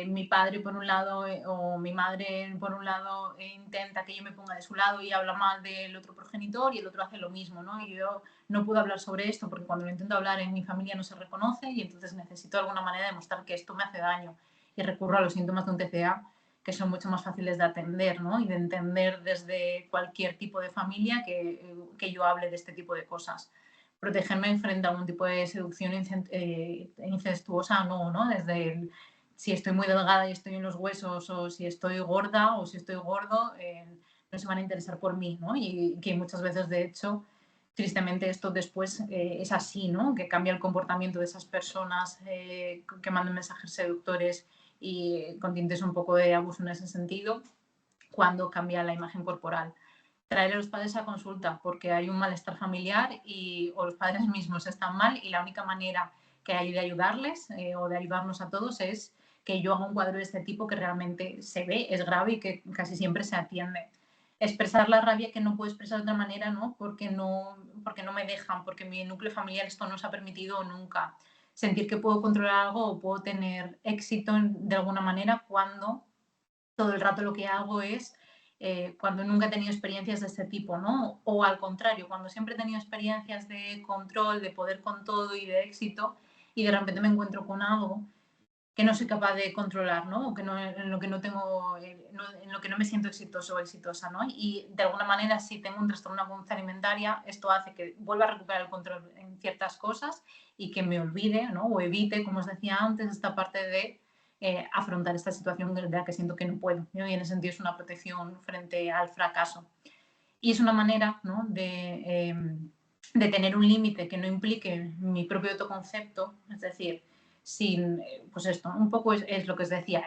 Speaker 1: mi padre por un lado o mi madre por un lado intenta que yo me ponga de su lado y habla mal del otro progenitor y el otro hace lo mismo, ¿no? Y yo no puedo hablar sobre esto porque cuando lo intento hablar en mi familia no se reconoce y entonces necesito de alguna manera demostrar que esto me hace daño y recurro a los síntomas de un TCA que son mucho más fáciles de atender, ¿no? Y de entender desde cualquier tipo de familia que yo hable de este tipo de cosas. Protegerme frente a un tipo de seducción incestuosa, no, desde si estoy muy delgada y estoy en los huesos, o si estoy gorda o si estoy gordo, no se van a interesar por mí, ¿no? Y que muchas veces, de hecho, tristemente esto después es así, ¿no? Que cambia el comportamiento de esas personas que mandan mensajes seductores y con tintes un poco de abuso en ese sentido, cuando cambia la imagen corporal. Traer a los padres a consulta porque hay un malestar familiar o los padres mismos están mal y la única manera que hay de ayudarles o de ayudarnos a todos es que yo haga un cuadro de este tipo que realmente se ve, es grave y que casi siempre se atiende. Expresar la rabia que no puedo expresar de otra manera, ¿no? Porque no me dejan, porque mi núcleo familiar esto no se ha permitido nunca. Sentir que puedo controlar algo o puedo tener éxito de alguna manera cuando todo el rato lo que hago es cuando nunca he tenido experiencias de este tipo, ¿no? O al contrario, cuando siempre he tenido experiencias de control, de poder con todo y de éxito, y de repente me encuentro con algo que no soy capaz de controlar, ¿no? O que no, en lo que no tengo, en lo que no me siento exitoso o exitosa, ¿no? Y de alguna manera, si tengo un trastorno de la conducta alimentaria, esto hace que vuelva a recuperar el control en ciertas cosas y que me olvide, ¿no? O evite, como os decía antes, esta parte de afrontar esta situación de la que siento que no puedo, ¿no? Y en ese sentido es una protección frente al fracaso. Y es una manera, ¿no? De tener un límite que no implique mi propio autoconcepto, es decir, sin, pues esto, un poco es lo que os decía,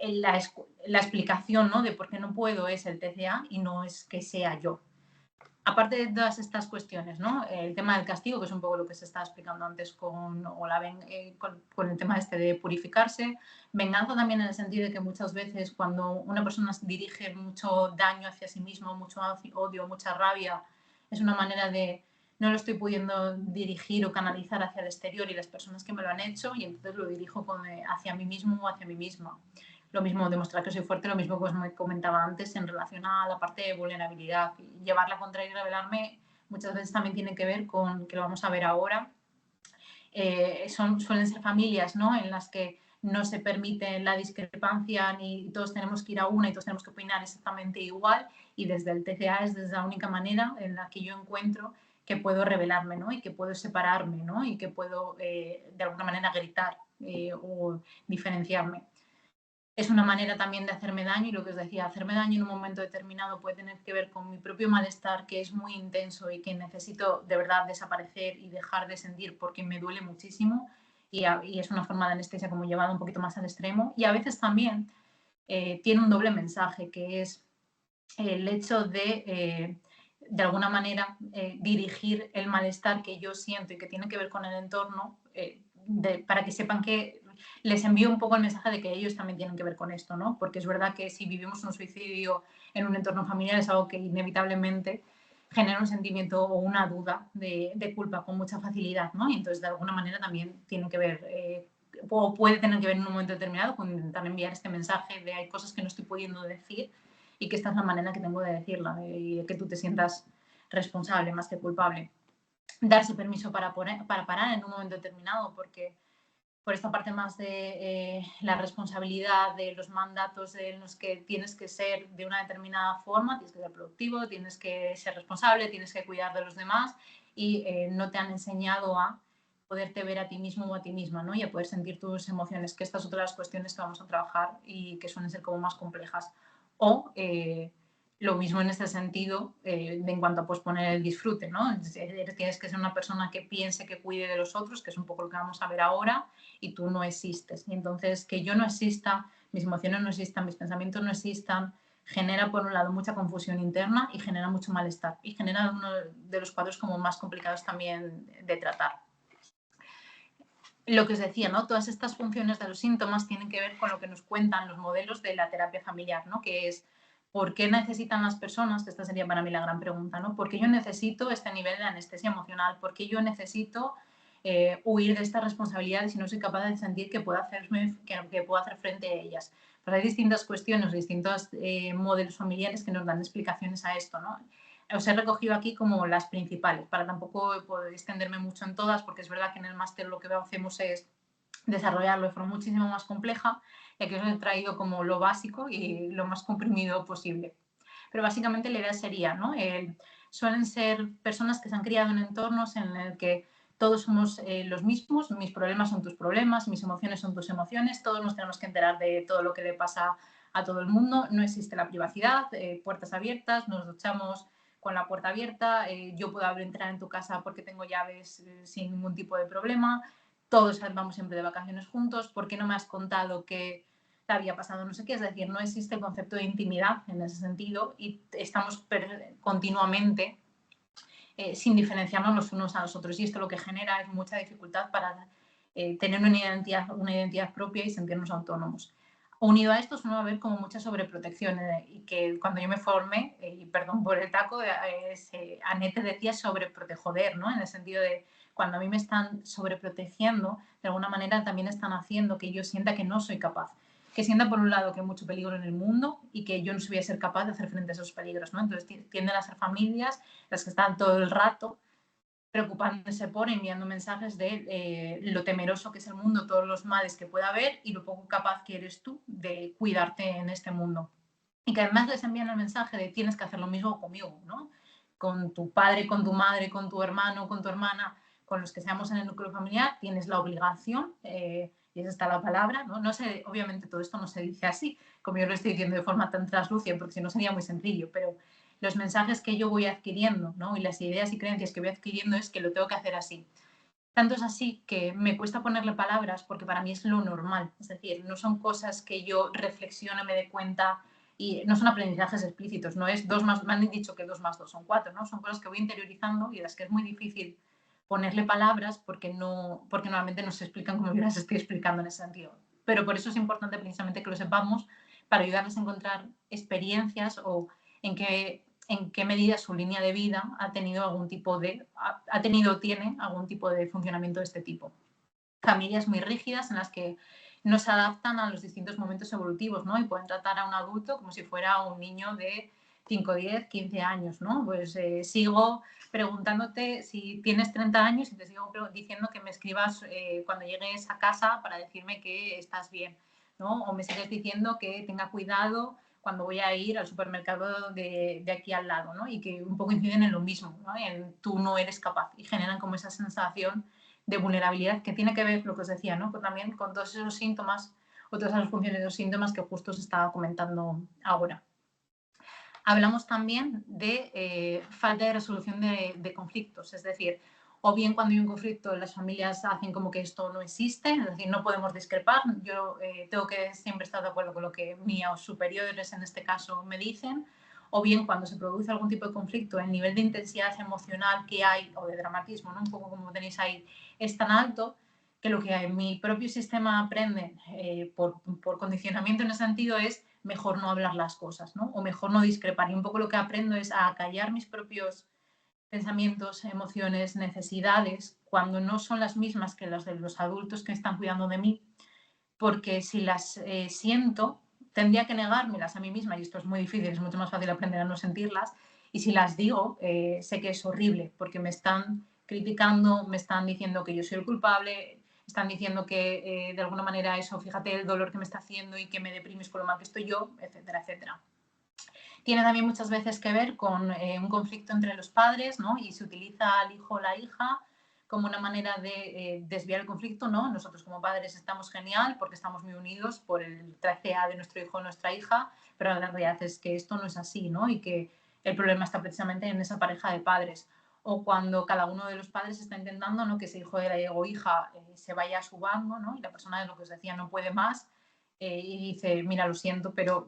Speaker 1: la explicación, ¿no? De por qué no puedo es el TCA y no es que sea yo. Aparte de todas estas cuestiones, ¿no? El tema del castigo, que es un poco lo que se estaba explicando antes con el tema este de purificarse. Venganza también en el sentido de que muchas veces cuando una persona dirige mucho daño hacia sí mismo, mucho odio, mucha rabia, es una manera de no lo estoy pudiendo dirigir o canalizar hacia el exterior y las personas que me lo han hecho y entonces lo dirijo hacia mí mismo o hacia mí misma. lo mismo demostrar que soy fuerte, lo mismo que os me comentaba antes en relación a la parte de vulnerabilidad. Llevar la contra y revelarme muchas veces también tiene que ver con, que lo vamos a ver ahora, suelen ser familias, ¿no?, en las que no se permite la discrepancia ni todos tenemos que ir a una y todos tenemos que opinar exactamente igual, y desde el TCA es desde la única manera en la que yo encuentro que puedo revelarme, ¿no?, y que puedo separarme, ¿no?, y que puedo de alguna manera gritar o diferenciarme. Es una manera también de hacerme daño, y lo que os decía, hacerme daño en un momento determinado puede tener que ver con mi propio malestar, que es muy intenso y que necesito de verdad desaparecer y dejar de sentir porque me duele muchísimo, y es una forma de anestesia como llevada un poquito más al extremo. Y a veces también tiene un doble mensaje, que es el hecho de alguna manera, dirigir el malestar que yo siento y que tiene que ver con el entorno, para que sepan que les envío un poco el mensaje de que ellos también tienen que ver con esto, ¿no? Porque es verdad que si vivimos un suicidio en un entorno familiar es algo que inevitablemente genera un sentimiento o una duda de culpa con mucha facilidad, ¿no? Y entonces, de alguna manera, también tiene que ver, o puede tener que ver en un momento determinado con intentar enviar este mensaje de hay cosas que no estoy pudiendo decir y que esta es la manera que tengo de decirla, y de que tú te sientas responsable más que culpable. Darse permiso para parar en un momento determinado, porque por esta parte más de la responsabilidad, de los mandatos en los que tienes que ser de una determinada forma, tienes que ser productivo, tienes que ser responsable, tienes que cuidar de los demás, y no te han enseñado a poderte ver a ti mismo o a ti misma, ¿no?, y a poder sentir tus emociones, que estas son otras cuestiones que vamos a trabajar y que suelen ser como más complejas. O lo mismo en este sentido, en cuanto a posponer el disfrute, ¿no? Tienes que ser una persona que piense, que cuide de los otros, que es un poco lo que vamos a ver ahora, y tú no existes. Y entonces, que yo no exista, mis emociones no existan, mis pensamientos no existan, genera por un lado mucha confusión interna y genera mucho malestar, y genera uno de los cuadros como más complicados también de tratar. Lo que os decía, ¿no?, todas estas funciones de los síntomas tienen que ver con lo que nos cuentan los modelos de la terapia familiar, ¿no?, que es ¿por qué necesitan las personas? Que esta sería para mí la gran pregunta, ¿no? ¿Por qué yo necesito este nivel de anestesia emocional? ¿Por qué yo necesito huir de estas responsabilidades si no soy capaz de sentir que puedo, que puedo hacer frente a ellas? Pues hay distintas cuestiones, distintos modelos familiares que nos dan explicaciones a esto, ¿no? Os he recogido aquí como las principales, para tampoco poder extenderme mucho en todas, porque es verdad que en el máster lo que hacemos es desarrollarlo de forma muchísimo más compleja, y aquí os he traído como lo básico y lo más comprimido posible. Pero básicamente la idea sería, ¿no?, suelen ser personas que se han criado en entornos en el que todos somos los mismos, mis problemas son tus problemas, mis emociones son tus emociones, todos nos tenemos que enterar de todo lo que le pasa a todo el mundo, no existe la privacidad, puertas abiertas, nos duchamos con la puerta abierta, yo puedo entrar en tu casa porque tengo llaves sin ningún tipo de problema, todos vamos siempre de vacaciones juntos, ¿por qué no me has contado que te había pasado no sé qué? Es decir, no existe el concepto de intimidad en ese sentido, y estamos continuamente sin diferenciarnos los unos a los otros, y esto lo que genera es mucha dificultad para tener una identidad propia y sentirnos autónomos. Unido a esto suele haber como mucha sobreprotección, y que cuando yo me formé, y perdón por el taco, Anette decía sobreprotejoder, ¿no?, en el sentido de cuando a mí me están sobreprotegiendo, de alguna manera también están haciendo que yo sienta que no soy capaz, que sienta por un lado que hay mucho peligro en el mundo y que yo no voy a ser capaz de hacer frente a esos peligros, ¿no? Entonces tienden a ser familias las que están todo el rato preocupándose por, enviando mensajes de lo temeroso que es el mundo, todos los males que pueda haber y lo poco capaz que eres tú de cuidarte en este mundo. Y que además les envían el mensaje de tienes que hacer lo mismo conmigo, ¿no?, con tu padre, con tu madre, con tu hermano, con tu hermana, con los que seamos en el núcleo familiar, tienes la obligación, y esa está la palabra, ¿no? No sé, obviamente todo esto no se dice así, como yo lo estoy diciendo de forma tan translúcida, porque si no sería muy sencillo, pero los mensajes que yo voy adquiriendo, ¿no?, y las ideas y creencias que voy adquiriendo es que lo tengo que hacer así. Tanto es así que me cuesta ponerle palabras porque para mí es lo normal, es decir, no son cosas que yo reflexione, me dé cuenta, y no son aprendizajes explícitos, no es me han dicho que 2 más 2 son 4, ¿no? Son cosas que voy interiorizando y a las que es muy difícil ponerle palabras porque normalmente no se explican como yo las estoy explicando en ese sentido. Pero por eso es importante precisamente que lo sepamos, para ayudarles a encontrar experiencias o en qué medida su línea de vida ha tenido o tiene algún tipo de funcionamiento de este tipo. Familias muy rígidas en las que no se adaptan a los distintos momentos evolutivos, ¿no? Y pueden tratar a un adulto como si fuera un niño de 5, 10, 15 años, ¿no? Pues sigo preguntándote si tienes 30 años y te sigo diciendo que me escribas cuando llegues a casa para decirme que estás bien, ¿no? O me sigues diciendo que tenga cuidado cuando voy a ir al supermercado de aquí al lado, ¿no? Y que un poco inciden en lo mismo, ¿no? En tú no eres capaz y generan como esa sensación de vulnerabilidad que tiene que ver, lo que os decía, ¿no? Pues también con todos esos síntomas o todas esas funciones de los síntomas que justo os estaba comentando ahora. Hablamos también de falta de resolución de conflictos, es decir, o bien cuando hay un conflicto las familias hacen como que esto no existe, es decir, no podemos discrepar, yo tengo que siempre estar de acuerdo con lo que mis superiores en este caso me dicen, o bien cuando se produce algún tipo de conflicto, el nivel de intensidad emocional que hay, o de dramatismo, ¿no? Un poco como tenéis ahí, es tan alto que lo que mi propio sistema aprende por condicionamiento en ese sentido es mejor no hablar las cosas, ¿no? O mejor no discrepar. Y un poco lo que aprendo es a callar mis propios pensamientos, emociones, necesidades, cuando no son las mismas que las de los adultos que están cuidando de mí, porque si las siento, tendría que negármelas a mí misma, y esto es muy difícil, es mucho más fácil aprender a no sentirlas, y si las digo, sé que es horrible, porque me están criticando, me están diciendo que yo soy el culpable, están diciendo que de alguna manera eso, fíjate el dolor que me está haciendo y que me deprimes por lo mal que estoy yo, etcétera, etcétera. Tiene también muchas veces que ver con un conflicto entre los padres, ¿no? Y se utiliza al hijo o la hija como una manera de desviar el conflicto, ¿no? Nosotros como padres estamos genial porque estamos muy unidos por el TCA de nuestro hijo o nuestra hija, pero la realidad es que esto no es así, ¿no? Y que el problema está precisamente en esa pareja de padres. O cuando cada uno de los padres está intentando, ¿no? Que ese hijo o hija se vaya a su bando, ¿no? Y la persona, de lo que os decía, no puede más y dice, mira, lo siento, pero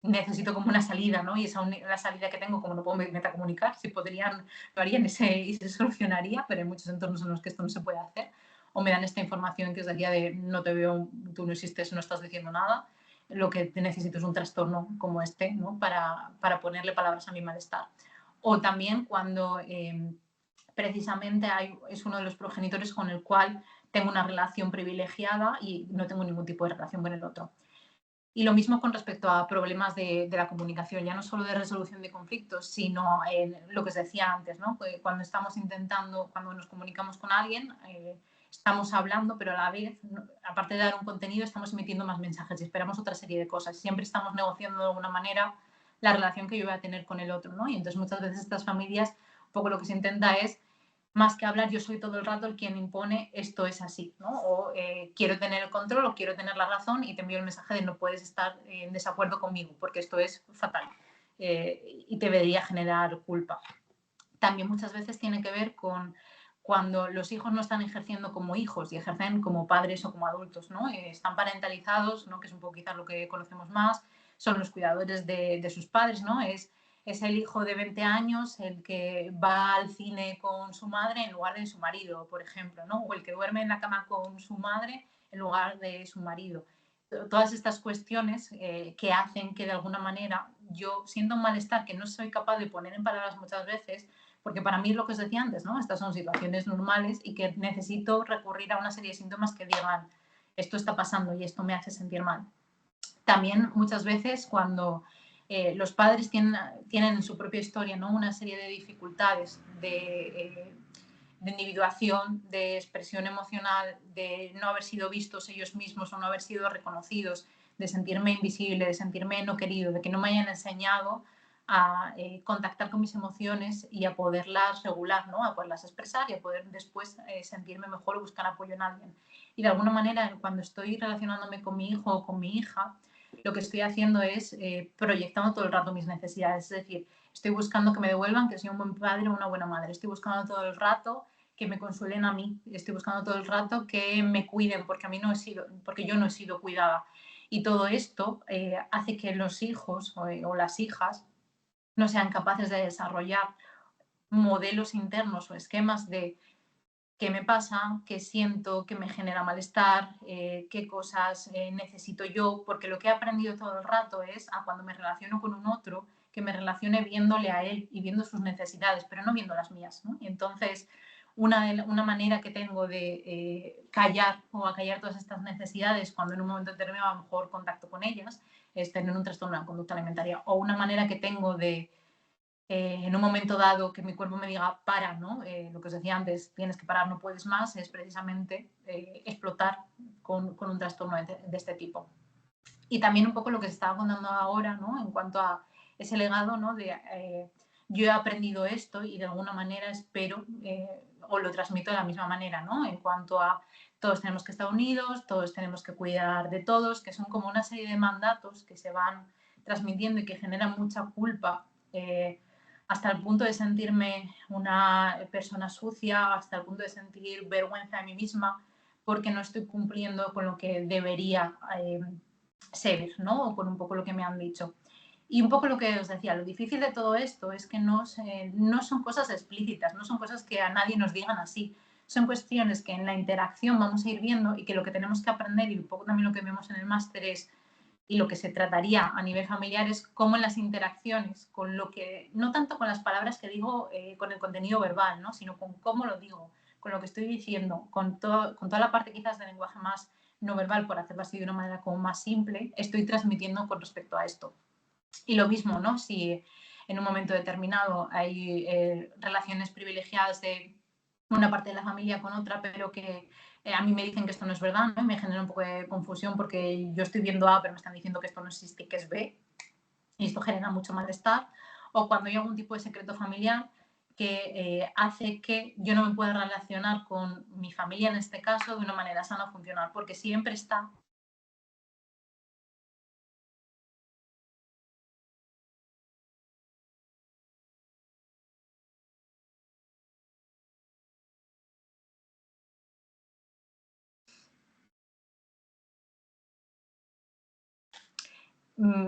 Speaker 1: necesito como una salida, ¿no? Y esa la salida que tengo, como no puedo metacomunicar, si podrían, lo harían y se solucionaría, pero hay muchos entornos en los que esto no se puede hacer. O me dan esta información que os decía de no te veo, tú no existes, no estás diciendo nada. Lo que necesito es un trastorno como este, ¿no? Para ponerle palabras a mi malestar. O también cuando precisamente es uno de los progenitores con el cual tengo una relación privilegiada y no tengo ningún tipo de relación con el otro. Y lo mismo con respecto a problemas de la comunicación, ya no solo de resolución de conflictos, sino lo que os decía antes, ¿no? Cuando estamos intentando, cuando nos comunicamos con alguien, estamos hablando, pero a la vez, aparte de dar un contenido, estamos emitiendo más mensajes y esperamos otra serie de cosas. Siempre estamos negociando de alguna manera la relación que yo voy a tener con el otro, ¿no? Y entonces muchas veces estas familias, un poco lo que se intenta es más que hablar, yo soy todo el rato el quien impone esto es así, ¿no? O quiero tener el control o quiero tener la razón y te envío el mensaje de no puedes estar en desacuerdo conmigo porque esto es fatal y te debería generar culpa. También muchas veces tiene que ver con cuando los hijos no están ejerciendo como hijos y ejercen como padres o como adultos, ¿no? Están parentalizados, ¿no? Que es un poco quizás lo que conocemos más, son los cuidadores de sus padres, ¿no? Es el hijo de 20 años el que va al cine con su madre en lugar de su marido, por ejemplo, ¿no? O el que duerme en la cama con su madre en lugar de su marido. Todas estas cuestiones que hacen que de alguna manera yo siento un malestar que no soy capaz de poner en palabras muchas veces, porque para mí es lo que os decía antes, ¿no? Estas son situaciones normales y que necesito recurrir a una serie de síntomas que digan esto está pasando y esto me hace sentir mal. También muchas veces cuando los padres tienen en su propia historia, ¿no? Una serie de dificultades de individuación, de expresión emocional, de no haber sido vistos ellos mismos o no haber sido reconocidos, de sentirme invisible, de sentirme no querido, de que no me hayan enseñado a contactar con mis emociones y a poderlas regular, ¿no? A poderlas expresar y a poder después sentirme mejor o buscar apoyo en alguien. Y de alguna manera, cuando estoy relacionándome con mi hijo o con mi hija, lo que estoy haciendo es proyectando todo el rato mis necesidades. Es decir, estoy buscando que me devuelvan que soy un buen padre o una buena madre. Estoy buscando todo el rato que me consuelen a mí. Estoy buscando todo el rato que me cuiden porque, porque yo no he sido cuidada. Y todo esto hace que los hijos o las hijas no sean capaces de desarrollar modelos internos o esquemas de qué me pasa, qué siento, qué me genera malestar, qué cosas necesito yo, porque lo que he aprendido todo el rato es a cuando me relaciono con un otro, que me relacione viéndole a él y viendo sus necesidades, pero no viendo las mías, ¿no? Y entonces, una manera que tengo de callar o acallar todas estas necesidades cuando en un momento determinado a lo mejor contacto con ellas, es tener un trastorno de la conducta alimentaria. O una manera que tengo de, en un momento dado, que mi cuerpo me diga, para, ¿no? Lo que os decía antes, tienes que parar, no puedes más, es precisamente explotar con un trastorno de este tipo. Y también un poco lo que se estaba contando ahora, ¿no? En cuanto a ese legado, ¿no? De yo he aprendido esto y de alguna manera espero o lo transmito de la misma manera, ¿no? En cuanto a todos tenemos que estar unidos, todos tenemos que cuidar de todos, que son como una serie de mandatos que se van transmitiendo y que generan mucha culpa, hasta el punto de sentirme una persona sucia, hasta el punto de sentir vergüenza de mí misma porque no estoy cumpliendo con lo que debería ser, ¿no? O con un poco lo que me han dicho. Y un poco lo que os decía, lo difícil de todo esto es que no son cosas explícitas, no son cosas que a nadie nos digan así. Son cuestiones que en la interacción vamos a ir viendo y que lo que tenemos que aprender y un poco también lo que vemos en el máster es, y lo que se trataría a nivel familiar es cómo en las interacciones, con lo que, no tanto con las palabras que digo, con el contenido verbal, ¿no? Sino con cómo lo digo, con lo que estoy diciendo, con toda la parte quizás del lenguaje más no verbal, por hacerlo así de una manera como más simple, estoy transmitiendo con respecto a esto. Y lo mismo, ¿no? Si en un momento determinado hay relaciones privilegiadas de una parte de la familia con otra, pero que a mí me dicen que esto no es verdad, ¿no? Me genera un poco de confusión porque yo estoy viendo A, pero me están diciendo que esto no existe, que es B, y esto genera mucho malestar. O cuando hay algún tipo de secreto familiar que hace que yo no me pueda relacionar con mi familia, en este caso, de una manera sana o funcional, porque siempre está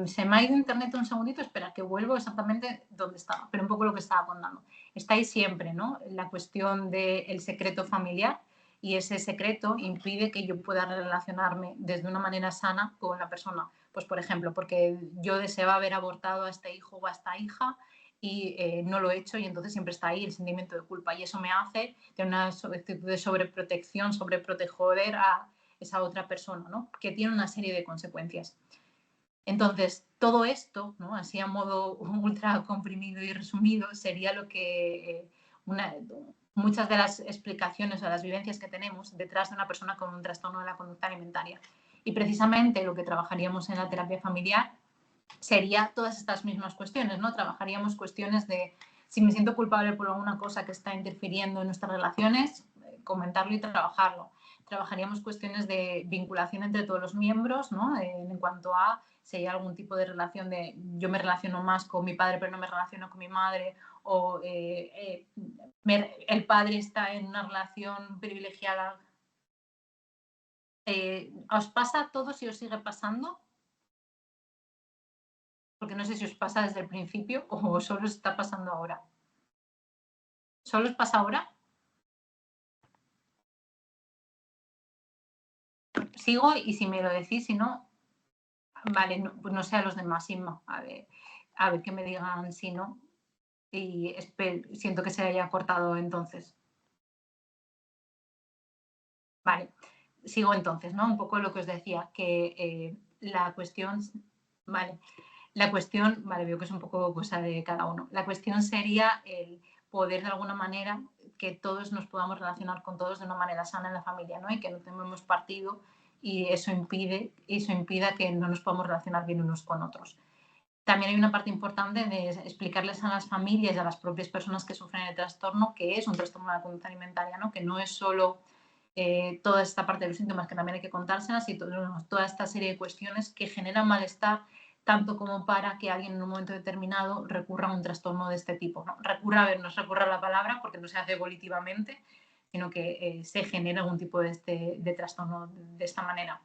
Speaker 1: se me ha ido internet un segundito, espera, que vuelvo exactamente donde estaba, pero un poco lo que estaba contando. Está ahí siempre, ¿no? La cuestión del secreto familiar y ese secreto impide que yo pueda relacionarme desde una manera sana con la persona. Pues, por ejemplo, porque yo deseaba haber abortado a este hijo o a esta hija y no lo he hecho y entonces siempre está ahí el sentimiento de culpa y eso me hace tener una actitud de sobreprotección, sobreproteger a esa otra persona, ¿no? Que tiene una serie de consecuencias. Entonces, todo esto, ¿no? Así a modo ultra comprimido y resumido, sería lo que muchas de las explicaciones o las vivencias que tenemos detrás de una persona con un trastorno de la conducta alimentaria. Y precisamente lo que trabajaríamos en la terapia familiar sería todas estas mismas cuestiones, ¿no? Trabajaríamos cuestiones de si me siento culpable por alguna cosa que está interfiriendo en nuestras relaciones, comentarlo y trabajarlo. Trabajaríamos cuestiones de vinculación entre todos los miembros, ¿no? En cuanto a si hay algún tipo de relación de yo me relaciono más con mi padre pero no me relaciono con mi madre, o el padre está en una relación privilegiada. ¿Os pasa a todos y os sigue pasando? Porque no sé si os pasa desde el principio o solo os está pasando ahora. ¿Solo os pasa ahora? Sigo y si me lo decís, si no, vale, no, pues no sé a los demás, Inma. A ver que me digan si no. Y siento que se haya cortado entonces. Vale, sigo entonces, ¿no? Un poco lo que os decía, que la cuestión, vale, la cuestión, vale, veo que es un poco cosa de cada uno. La cuestión sería el poder de alguna manera que todos nos podamos relacionar con todos de una manera sana en la familia, ¿no? Y que no tomemos partido y eso impida que no nos podamos relacionar bien unos con otros. También hay una parte importante de explicarles a las familias y a las propias personas que sufren el trastorno que es un trastorno de la conducta alimentaria, ¿no? Que no es solo toda esta parte de los síntomas que también hay que contárselas y toda esta serie de cuestiones que generan malestar tanto como para que alguien en un momento determinado recurra a un trastorno de este tipo. ¿No? Recurra, a ver, no es recurra a la palabra porque no se hace volitivamente, sino que se genera algún tipo de trastorno de esta manera.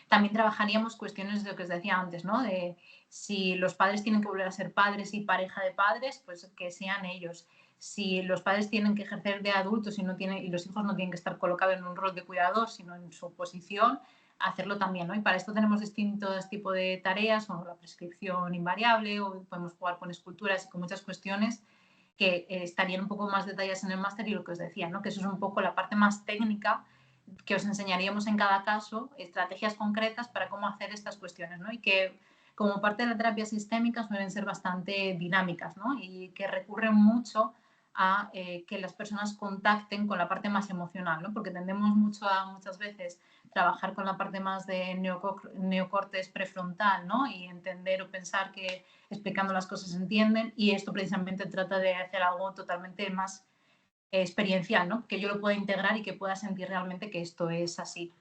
Speaker 1: También trabajaríamos cuestiones de lo que os decía antes, ¿no? De si los padres tienen que volver a ser padres y pareja de padres, pues que sean ellos. Si los padres tienen que ejercer de adultos y, y los hijos no tienen que estar colocados en un rol de cuidador, sino en su posición, hacerlo también, ¿no? Y para esto tenemos distintos tipos de tareas, como la prescripción invariable, o podemos jugar con esculturas y con muchas cuestiones que estarían un poco más detalladas en el máster y lo que os decía, ¿no? Que eso es un poco la parte más técnica que os enseñaríamos en cada caso, estrategias concretas para cómo hacer estas cuestiones, ¿no? Y que como parte de la terapia sistémica suelen ser bastante dinámicas, ¿no? Y que recurren mucho a que las personas contacten con la parte más emocional, ¿no? Porque tendemos mucho a muchas veces trabajar con la parte más de neocórtex prefrontal, ¿no? Y entender o pensar que explicando las cosas se entienden, y esto precisamente trata de hacer algo totalmente más experiencial, ¿no? Que yo lo pueda integrar y que pueda sentir realmente que esto es así.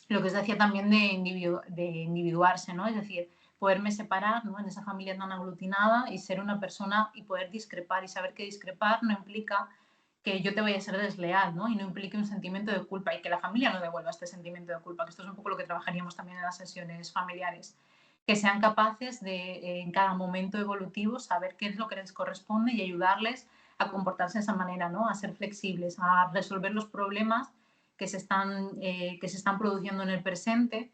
Speaker 1: Lo que os decía también de individuarse, ¿no? Es decir, poderme separar, ¿no? En esa familia tan aglutinada y ser una persona y poder discrepar y saber que discrepar no implica que yo te vaya a ser desleal, ¿no? Y no implique un sentimiento de culpa y que la familia no devuelva este sentimiento de culpa, que esto es un poco lo que trabajaríamos también en las sesiones familiares. Que sean capaces de, en cada momento evolutivo, saber qué es lo que les corresponde y ayudarles a comportarse de esa manera, ¿no? A ser flexibles, a resolver los problemas que se están produciendo en el presente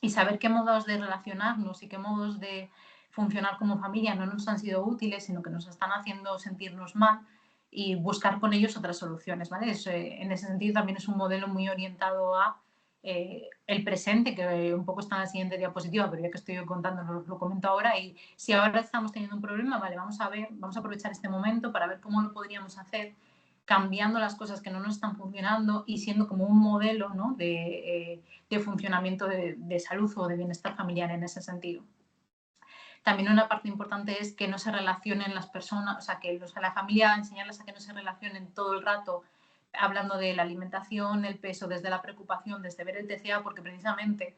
Speaker 1: y saber qué modos de relacionarnos y qué modos de funcionar como familia no nos han sido útiles, sino que nos están haciendo sentirnos mal y buscar con ellos otras soluciones, ¿vale? En ese sentido también es un modelo muy orientado a el presente, que un poco está en la siguiente diapositiva, pero ya que estoy contando lo comento ahora. Y si ahora estamos teniendo un problema, vale, vamos a aprovechar este momento para ver cómo lo podríamos hacer cambiando las cosas que no nos están funcionando y siendo como un modelo, ¿no? De funcionamiento de salud o de bienestar familiar en ese sentido. También una parte importante es que no se relacionen las personas, o sea, que la familia, enseñarles a que no se relacionen todo el rato hablando de la alimentación, el peso, desde la preocupación, desde ver el TCA, porque precisamente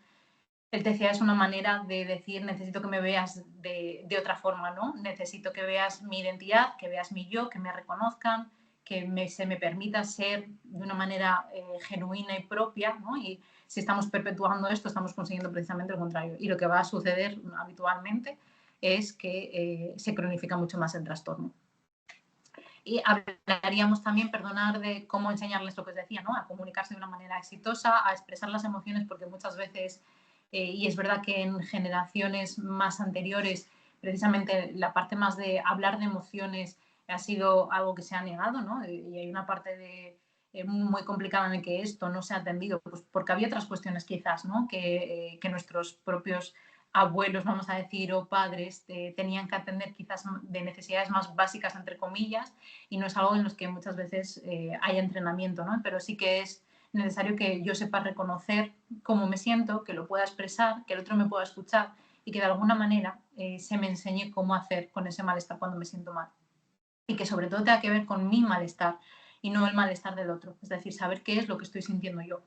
Speaker 1: el TCA es una manera de decir necesito que me veas de otra forma, ¿no? Necesito que veas mi identidad, que veas mi yo, que me reconozcan, que se me permita ser de una manera genuina y propia, ¿no? Y si estamos perpetuando esto, estamos consiguiendo precisamente lo contrario. Y lo que va a suceder habitualmente es que se cronifica mucho más el trastorno. Y hablaríamos también, perdonar, de cómo enseñarles lo que os decía, ¿no? A comunicarse de una manera exitosa, a expresar las emociones, porque muchas veces, y es verdad que en generaciones más anteriores, precisamente la parte más de hablar de emociones ha sido algo que se ha negado, ¿no? Y hay una parte muy complicada en que esto no se ha atendido, pues porque había otras cuestiones quizás, ¿no? Que nuestros propios abuelos, vamos a decir, o padres tenían que atender quizás de necesidades más básicas, entre comillas, y no es algo en los que muchas veces hay entrenamiento, ¿no? Pero sí que es necesario que yo sepa reconocer cómo me siento, que lo pueda expresar, que el otro me pueda escuchar y que de alguna manera se me enseñe cómo hacer con ese malestar cuando me siento mal. Y que sobre todo tenga que ver con mi malestar y no el malestar del otro. Es decir, saber qué es lo que estoy sintiendo yo.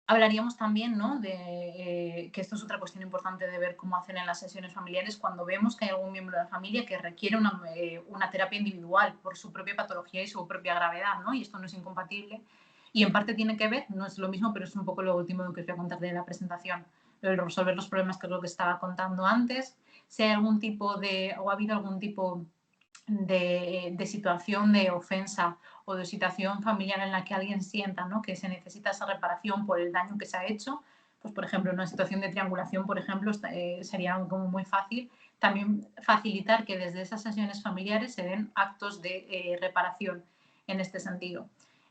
Speaker 1: Hablaríamos también, ¿no? Que esto es otra cuestión importante de ver cómo hacen en las sesiones familiares cuando vemos que hay algún miembro de la familia que requiere una terapia individual por su propia patología y su propia gravedad, ¿no? Y esto no es incompatible. Y en parte tiene que ver, no es lo mismo, pero es un poco lo último que os voy a contar de la presentación, el resolver los problemas, que es lo que estaba contando antes. Si hay algún tipo o ha habido algún tipo de situación de ofensa o de situación familiar en la que alguien sienta, ¿no? Que se necesita esa reparación por el daño que se ha hecho, pues por ejemplo en una situación de triangulación, por ejemplo, sería como muy fácil también facilitar que desde esas sesiones familiares se den actos de reparación en este sentido.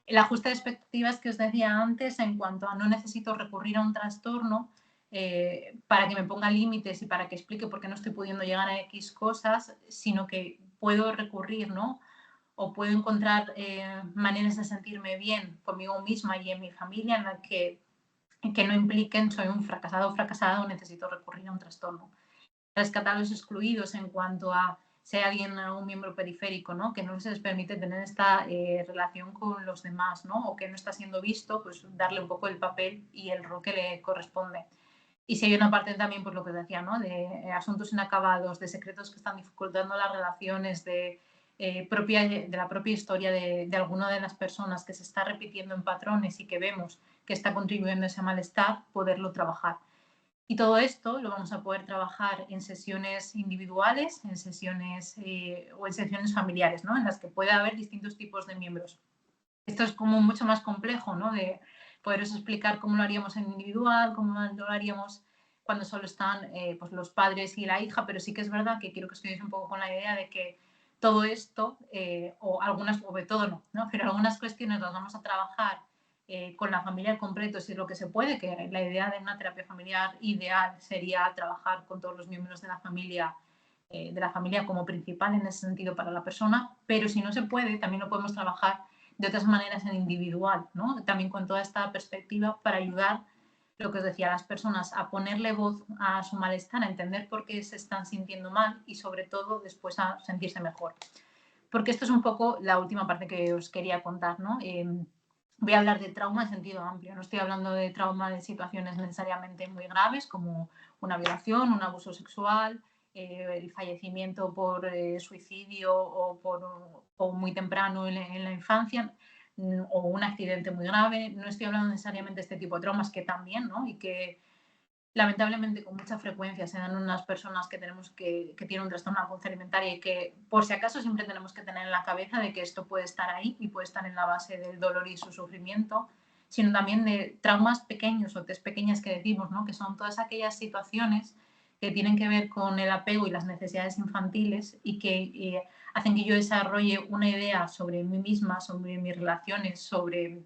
Speaker 1: El ajuste de expectativas que os decía antes en cuanto a no necesito recurrir a un trastorno para que me ponga límites y para que explique por qué no estoy pudiendo llegar a X cosas, sino que puedo recurrir, ¿no? O puedo encontrar maneras de sentirme bien conmigo misma y en mi familia en las que no impliquen soy un fracasado o fracasada o necesito recurrir a un trastorno. Rescatar a los excluidos en cuanto a si hay alguien, un miembro periférico, ¿no? Que no se les permite tener esta relación con los demás, ¿no? O que no está siendo visto, pues darle un poco el papel y el rol que le corresponde. Y si hay una parte también, pues lo que decía, ¿no? De asuntos inacabados, de secretos que están dificultando las relaciones, de la propia historia de alguna de las personas que se está repitiendo en patrones y que vemos que está contribuyendo a ese malestar, poderlo trabajar. Y todo esto lo vamos a poder trabajar en sesiones individuales, en sesiones o en sesiones familiares, ¿no? En las que pueda haber distintos tipos de miembros. Esto es como mucho más complejo, ¿no? De poderos explicar cómo lo haríamos en individual, cómo lo haríamos cuando solo están pues los padres y la hija, pero sí que es verdad que quiero que os quedéis un poco con la idea de que todo esto, o algunas, o de todo no, ¿no? Pero algunas cuestiones las vamos a trabajar con la familia al completo, si es lo que se puede, que la idea de una terapia familiar ideal sería trabajar con todos los miembros de la familia como principal en ese sentido para la persona, pero si no se puede, también lo podemos trabajar de otras maneras en individual, ¿no? También con toda esta perspectiva para ayudar, lo que os decía, a las personas a ponerle voz a su malestar, a entender por qué se están sintiendo mal y sobre todo después a sentirse mejor. Porque esto es un poco la última parte que os quería contar, ¿no? Voy a hablar de trauma en sentido amplio, no estoy hablando de trauma de situaciones necesariamente muy graves como una violación, un abuso sexual, el fallecimiento por suicidio o muy temprano en la infancia o un accidente muy grave. No estoy hablando necesariamente de este tipo de traumas que también, ¿no? Y que lamentablemente con mucha frecuencia se dan en unas personas que tienen un trastorno de la conducta alimentaria y que por si acaso siempre tenemos que tener en la cabeza de que esto puede estar ahí y puede estar en la base del dolor y su sufrimiento, sino también de traumas pequeños o test pequeñas que decimos, ¿no? Que son todas aquellas situaciones que tienen que ver con el apego y las necesidades infantiles y que hacen que yo desarrolle una idea sobre mí misma, sobre mis relaciones, sobre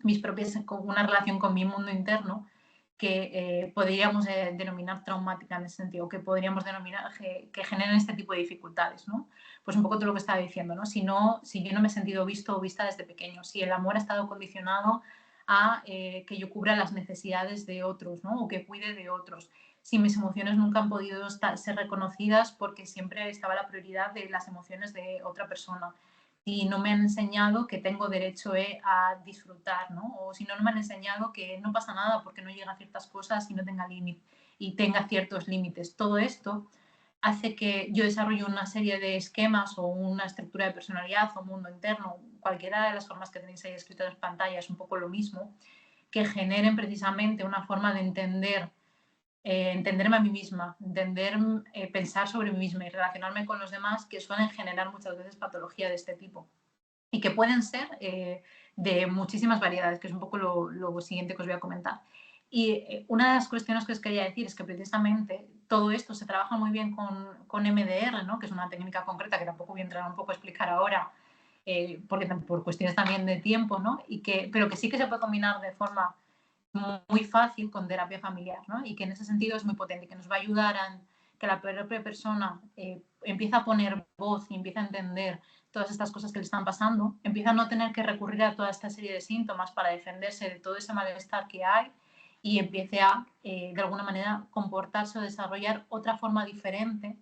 Speaker 1: mis propias, una relación con mi mundo interno que podríamos denominar traumática en ese sentido, que podríamos denominar que generan este tipo de dificultades, ¿no? Pues un poco todo lo que estaba diciendo, ¿no? Si yo no me he sentido visto o vista desde pequeño, si el amor ha estado condicionado a que yo cubra las necesidades de otros, ¿no? O que cuide de otros, si mis emociones nunca han podido ser reconocidas porque siempre estaba la prioridad de las emociones de otra persona, si no me han enseñado que tengo derecho a disfrutar, ¿no? O si no, no me han enseñado que no pasa nada porque no llega a ciertas cosas y no tenga límite y tenga ciertos límites. Todo esto hace que yo desarrolle una serie de esquemas o una estructura de personalidad o mundo interno, cualquiera de las formas que tenéis ahí escritas en pantalla es un poco lo mismo, que generen precisamente una forma de entenderme a mí misma, pensar sobre mí misma y relacionarme con los demás que suelen generar muchas veces patología de este tipo y que pueden ser de muchísimas variedades, que es un poco lo siguiente que os voy a comentar. Y una de las cuestiones que os quería decir es que precisamente todo esto se trabaja muy bien con MDR, ¿no? Que es una técnica concreta que tampoco voy a entrar un poco a explicar ahora, porque por cuestiones también de tiempo, ¿no? Pero que sí que se puede combinar de forma muy fácil con terapia familiar, ¿no? Y que en ese sentido es muy potente, que nos va a ayudar a que la propia persona empiece a poner voz y empiece a entender todas estas cosas que le están pasando, empieza a no tener que recurrir a toda esta serie de síntomas para defenderse de todo ese malestar que hay y empiece a, de alguna manera, comportarse o desarrollar otra forma diferente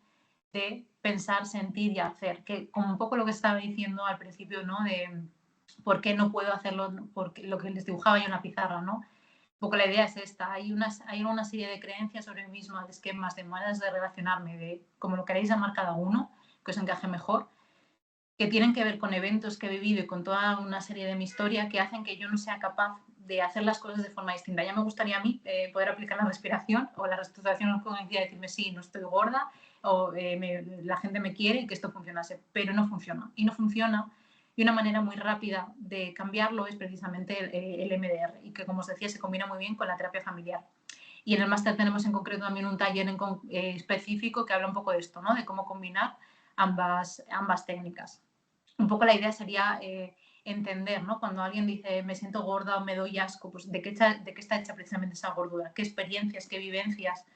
Speaker 1: de pensar, sentir y hacer, que como un poco lo que estaba diciendo al principio, ¿no? De por qué no puedo hacerlo, porque lo que les dibujaba yo en la pizarra, ¿no? Un poco la idea es esta, hay una serie de creencias sobre mí misma, de esquemas, de maneras de relacionarme, de como lo queréis llamar cada uno, que os encaje mejor, que tienen que ver con eventos que he vivido y con toda una serie de mi historia que hacen que yo no sea capaz de hacer las cosas de forma distinta. Ya me gustaría a mí poder aplicar la respiración o la respiración cognitiva, decirme sí, no estoy gorda o la gente me quiere y que esto funcionase, pero no funciona. Y no funciona. Y una manera muy rápida de cambiarlo es precisamente el MDR y que, como os decía, se combina muy bien con la terapia familiar. Y en el máster tenemos en concreto también un taller específico que habla un poco de esto, ¿no? De cómo combinar ambas técnicas. Un poco la idea sería entender, ¿no? Cuando alguien dice me siento gorda o me doy asco, pues ¿de qué está hecha precisamente esa gordura? ¿Qué experiencias, qué vivencias,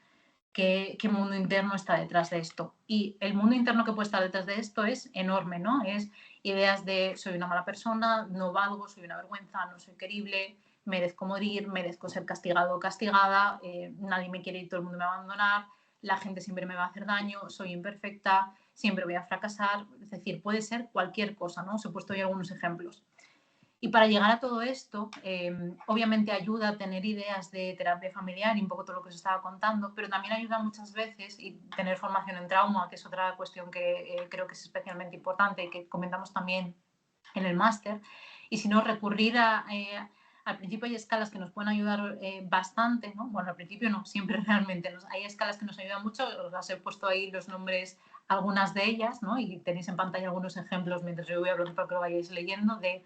Speaker 1: qué mundo interno está detrás de esto? Y el mundo interno que puede estar detrás de esto es enorme, ¿no? Es ideas de soy una mala persona, no valgo, soy una vergüenza, no soy querible, merezco morir, merezco ser castigado o castigada, nadie me quiere y todo el mundo me va a abandonar, la gente siempre me va a hacer daño, soy imperfecta, siempre voy a fracasar, es decir, puede ser cualquier cosa, ¿no? Os he puesto hoy algunos ejemplos. Y para llegar a todo esto, obviamente ayuda a tener ideas de terapia familiar y un poco todo lo que os estaba contando, pero también ayuda muchas veces y tener formación en trauma, que es otra cuestión que creo que es especialmente importante y que comentamos también en el máster. Y si no, recurrir al principio hay escalas que nos pueden ayudar bastante, ¿no? Bueno, al principio no, siempre realmente. Hay escalas que nos ayudan mucho, os las he puesto ahí los nombres, algunas de ellas, ¿no? Y tenéis en pantalla algunos ejemplos mientras yo voy hablando para que lo vayáis leyendo de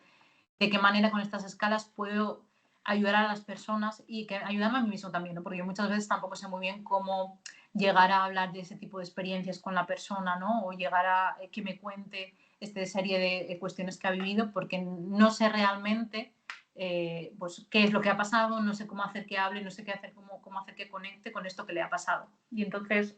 Speaker 1: qué manera con estas escalas puedo ayudar a las personas y que ayudarme a mí mismo también, ¿no? Porque yo muchas veces tampoco sé muy bien cómo llegar a hablar de ese tipo de experiencias con la persona, ¿no? O llegar a que me cuente esta serie de cuestiones que ha vivido, porque no sé realmente pues, qué es lo que ha pasado, no sé cómo hacer que hable, no sé qué hacer, cómo hacer que conecte con esto que le ha pasado. Y entonces,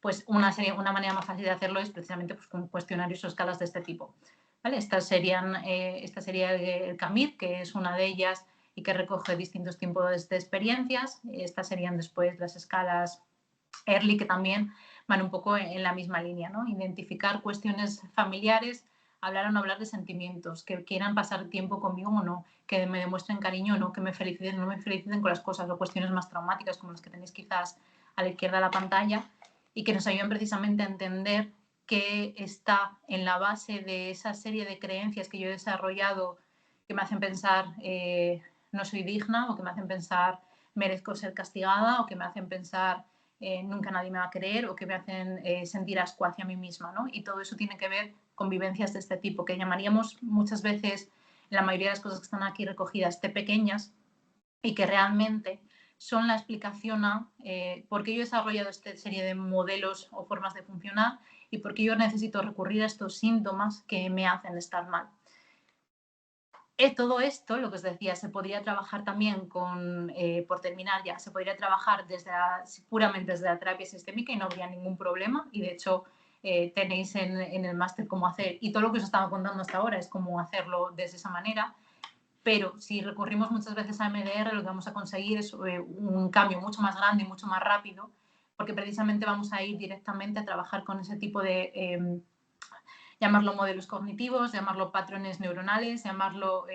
Speaker 1: pues una manera más fácil de hacerlo es precisamente pues, con cuestionarios o escalas de este tipo. ¿Vale? Esta sería el CAMID, que es una de ellas y que recoge distintos tipos de experiencias. Estas serían después las escalas Early, que también van un poco en la misma línea, ¿no? Identificar cuestiones familiares, hablar o no hablar de sentimientos, que quieran pasar tiempo conmigo o no, que me demuestren cariño o no, que me feliciten o no me feliciten con las cosas, o cuestiones más traumáticas como las que tenéis quizás a la izquierda de la pantalla, y que nos ayuden precisamente a entender qué está en la base de esa serie de creencias que yo he desarrollado que me hacen pensar no soy digna, o que me hacen pensar merezco ser castigada, o que me hacen pensar nunca nadie me va a querer, o que me hacen sentir asco hacia mí misma, ¿no? Y todo eso tiene que ver con vivencias de este tipo, que llamaríamos muchas veces, la mayoría de las cosas que están aquí recogidas, de pequeñas, y que realmente son la explicación a por qué yo he desarrollado esta serie de modelos o formas de funcionar y por qué yo necesito recurrir a estos síntomas que me hacen estar mal. Todo esto, lo que os decía, se podría trabajar también con, por terminar ya, se podría trabajar puramente desde la terapia sistémica y no habría ningún problema. Y de hecho, tenéis en el máster cómo hacer, y todo lo que os estaba contando hasta ahora es cómo hacerlo desde esa manera. Pero si recurrimos muchas veces a MDR, lo que vamos a conseguir es un cambio mucho más grande y mucho más rápido, porque precisamente vamos a ir directamente a trabajar con ese tipo de llamarlo modelos cognitivos, llamarlo patrones neuronales, llamarlo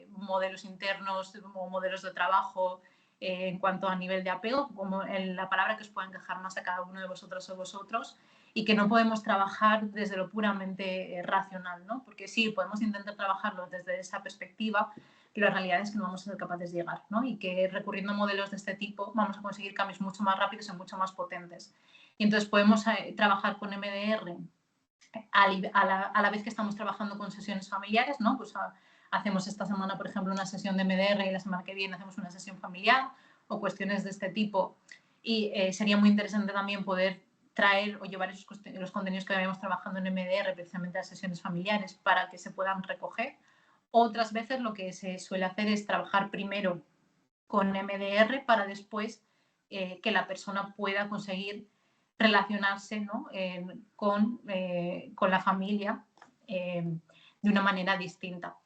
Speaker 1: modelos internos o modelos de trabajo en cuanto a nivel de apego, como la palabra que os pueda encajar más a cada uno de vosotros o vosotros, y que no podemos trabajar desde lo puramente racional, ¿no? Porque sí, podemos intentar trabajarlo desde esa perspectiva, pero la realidad es que no vamos a ser capaces de llegar, ¿no? Y que recurriendo a modelos de este tipo vamos a conseguir cambios mucho más rápidos y mucho más potentes. Y entonces podemos trabajar con MDR a la vez que estamos trabajando con sesiones familiares, ¿no? Pues hacemos esta semana, por ejemplo, una sesión de MDR y la semana que viene hacemos una sesión familiar o cuestiones de este tipo. Y sería muy interesante también poder traer o llevar los contenidos que habíamos trabajando en MDR precisamente a las sesiones familiares para que se puedan recoger. Otras veces lo que se suele hacer es trabajar primero con MDR para después que la persona pueda conseguir relacionarse, ¿no? con la familia de una manera distinta.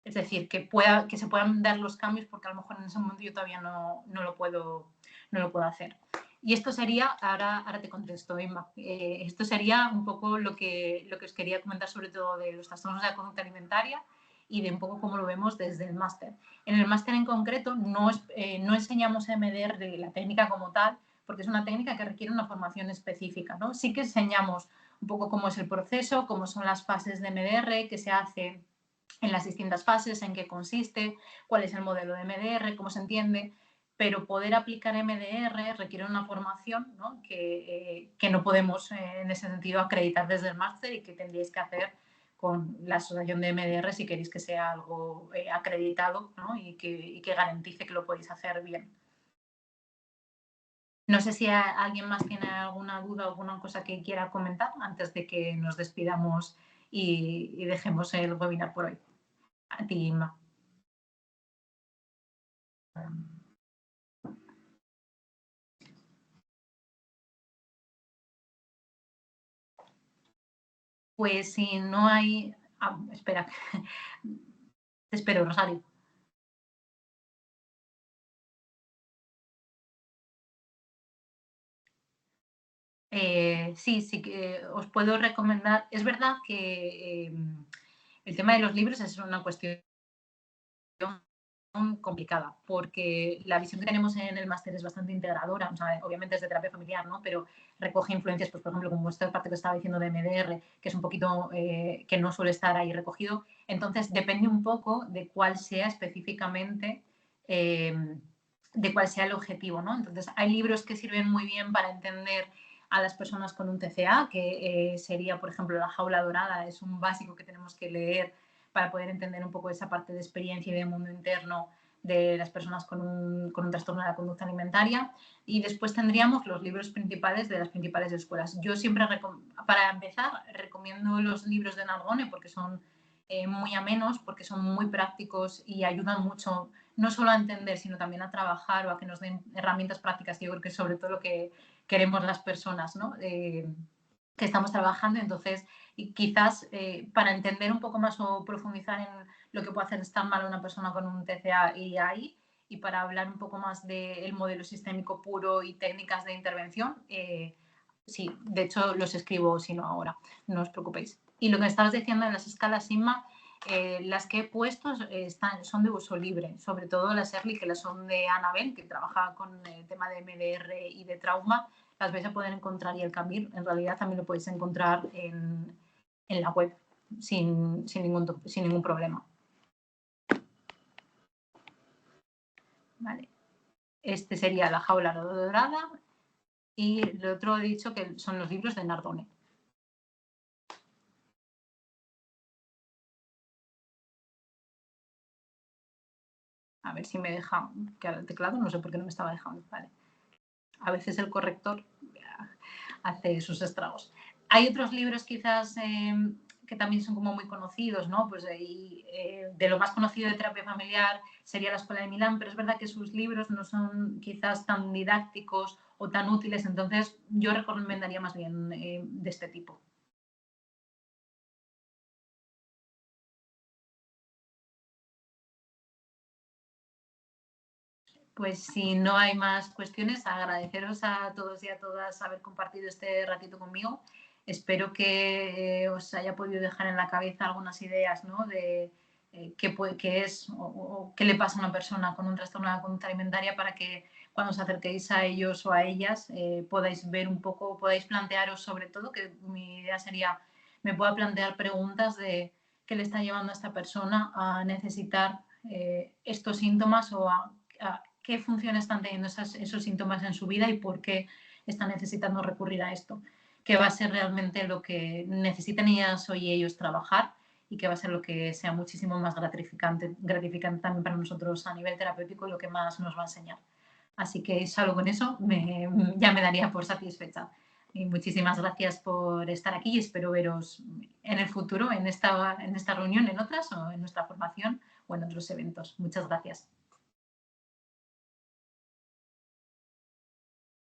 Speaker 1: Es decir, que se puedan dar los cambios porque a lo mejor en ese momento yo todavía no lo puedo hacer. Y esto sería, ahora te contesto, Emma, esto sería un poco lo que os quería comentar sobre todo de los trastornos de la conducta alimentaria y de un poco cómo lo vemos desde el máster. En el máster en concreto no enseñamos a MDR la técnica como tal, porque es una técnica que requiere una formación específica, ¿no? Sí que enseñamos un poco cómo es el proceso, cómo son las fases de MDR, qué se hace en las distintas fases, en qué consiste, cuál es el modelo de MDR, cómo se entiende, pero poder aplicar MDR requiere una formación, ¿no? Que no podemos en ese sentido acreditar desde el máster y que tendríais que hacer con la asociación de MDR si queréis que sea algo acreditado, ¿no? y que garantice que lo podéis hacer bien. No sé si alguien más tiene alguna duda o alguna cosa que quiera comentar antes de que nos despidamos y dejemos el webinar por hoy. A ti, Inma. Pues si no hay... espera. Te espero, Rosario. Sí que os puedo recomendar. Es verdad que el tema de los libros es una cuestión complicada, porque la visión que tenemos en el máster es bastante integradora, o sea, obviamente es de terapia familiar, ¿no? Pero recoge influencias, pues, por ejemplo, como esta parte que estaba diciendo de MDR, que es un poquito que no suele estar ahí recogido. Entonces, depende un poco de cuál sea específicamente, de cuál sea el objetivo, ¿no? Entonces, hay libros que sirven muy bien para entender a las personas con un TCA, que sería, por ejemplo, La jaula dorada, es un básico que tenemos que leer para poder entender un poco esa parte de experiencia y de mundo interno de las personas con un trastorno de la conducta alimentaria. Y después tendríamos los libros principales de las principales escuelas. Yo siempre, para empezar, recomiendo los libros de Nardone porque son muy amenos, porque son muy prácticos y ayudan mucho, no solo a entender, sino también a trabajar o a que nos den herramientas prácticas. Yo creo que es sobre todo lo que queremos las personas, ¿no? Que estamos trabajando. Entonces, y quizás para entender un poco más o profundizar en lo que puede hacer estar mal a una persona con un TCA y AI, y para hablar un poco más del modelo sistémico puro y técnicas de intervención, sí, de hecho los escribo, si no ahora, no os preocupéis. Y lo que estabas diciendo en las escalas Sigma, las que he puesto son de uso libre, sobre todo las Early, que las son de Annabel, que trabaja con el tema de MDR y de trauma, las vais a poder encontrar, y el Camir en realidad también lo podéis encontrar en la web sin ningún problema. Vale. Este sería La jaula dorada y el otro he dicho que son los libros de Nardone. A ver si me deja, que al teclado no sé por qué no me estaba dejando. Vale. A veces el corrector hace sus estragos. Hay otros libros quizás que también son como muy conocidos, ¿no? Pues de lo más conocido de terapia familiar sería La Escuela de Milán, pero es verdad que sus libros no son quizás tan didácticos o tan útiles, entonces yo recomendaría más bien de este tipo. Pues si no hay más cuestiones, agradeceros a todos y a todas haber compartido este ratito conmigo. Espero que os haya podido dejar en la cabeza algunas ideas, ¿no? De qué es o qué le pasa a una persona con un trastorno de la conducta alimentaria, para que cuando os acerquéis a ellos o a ellas podáis ver un poco, podáis plantearos, sobre todo, que mi idea sería, me pueda plantear preguntas de qué le está llevando a esta persona a necesitar estos síntomas, o a qué función están teniendo esos síntomas en su vida y por qué están necesitando recurrir a esto, que va a ser realmente lo que necesitan ellas y ellos trabajar, y que va a ser lo que sea muchísimo más gratificante también para nosotros a nivel terapéutico, y lo que más nos va a enseñar. Así que solo con eso ya me daría por satisfecha. Y muchísimas gracias por estar aquí, y espero veros en el futuro, en esta reunión, en otras, o en nuestra formación o en otros eventos. Muchas gracias.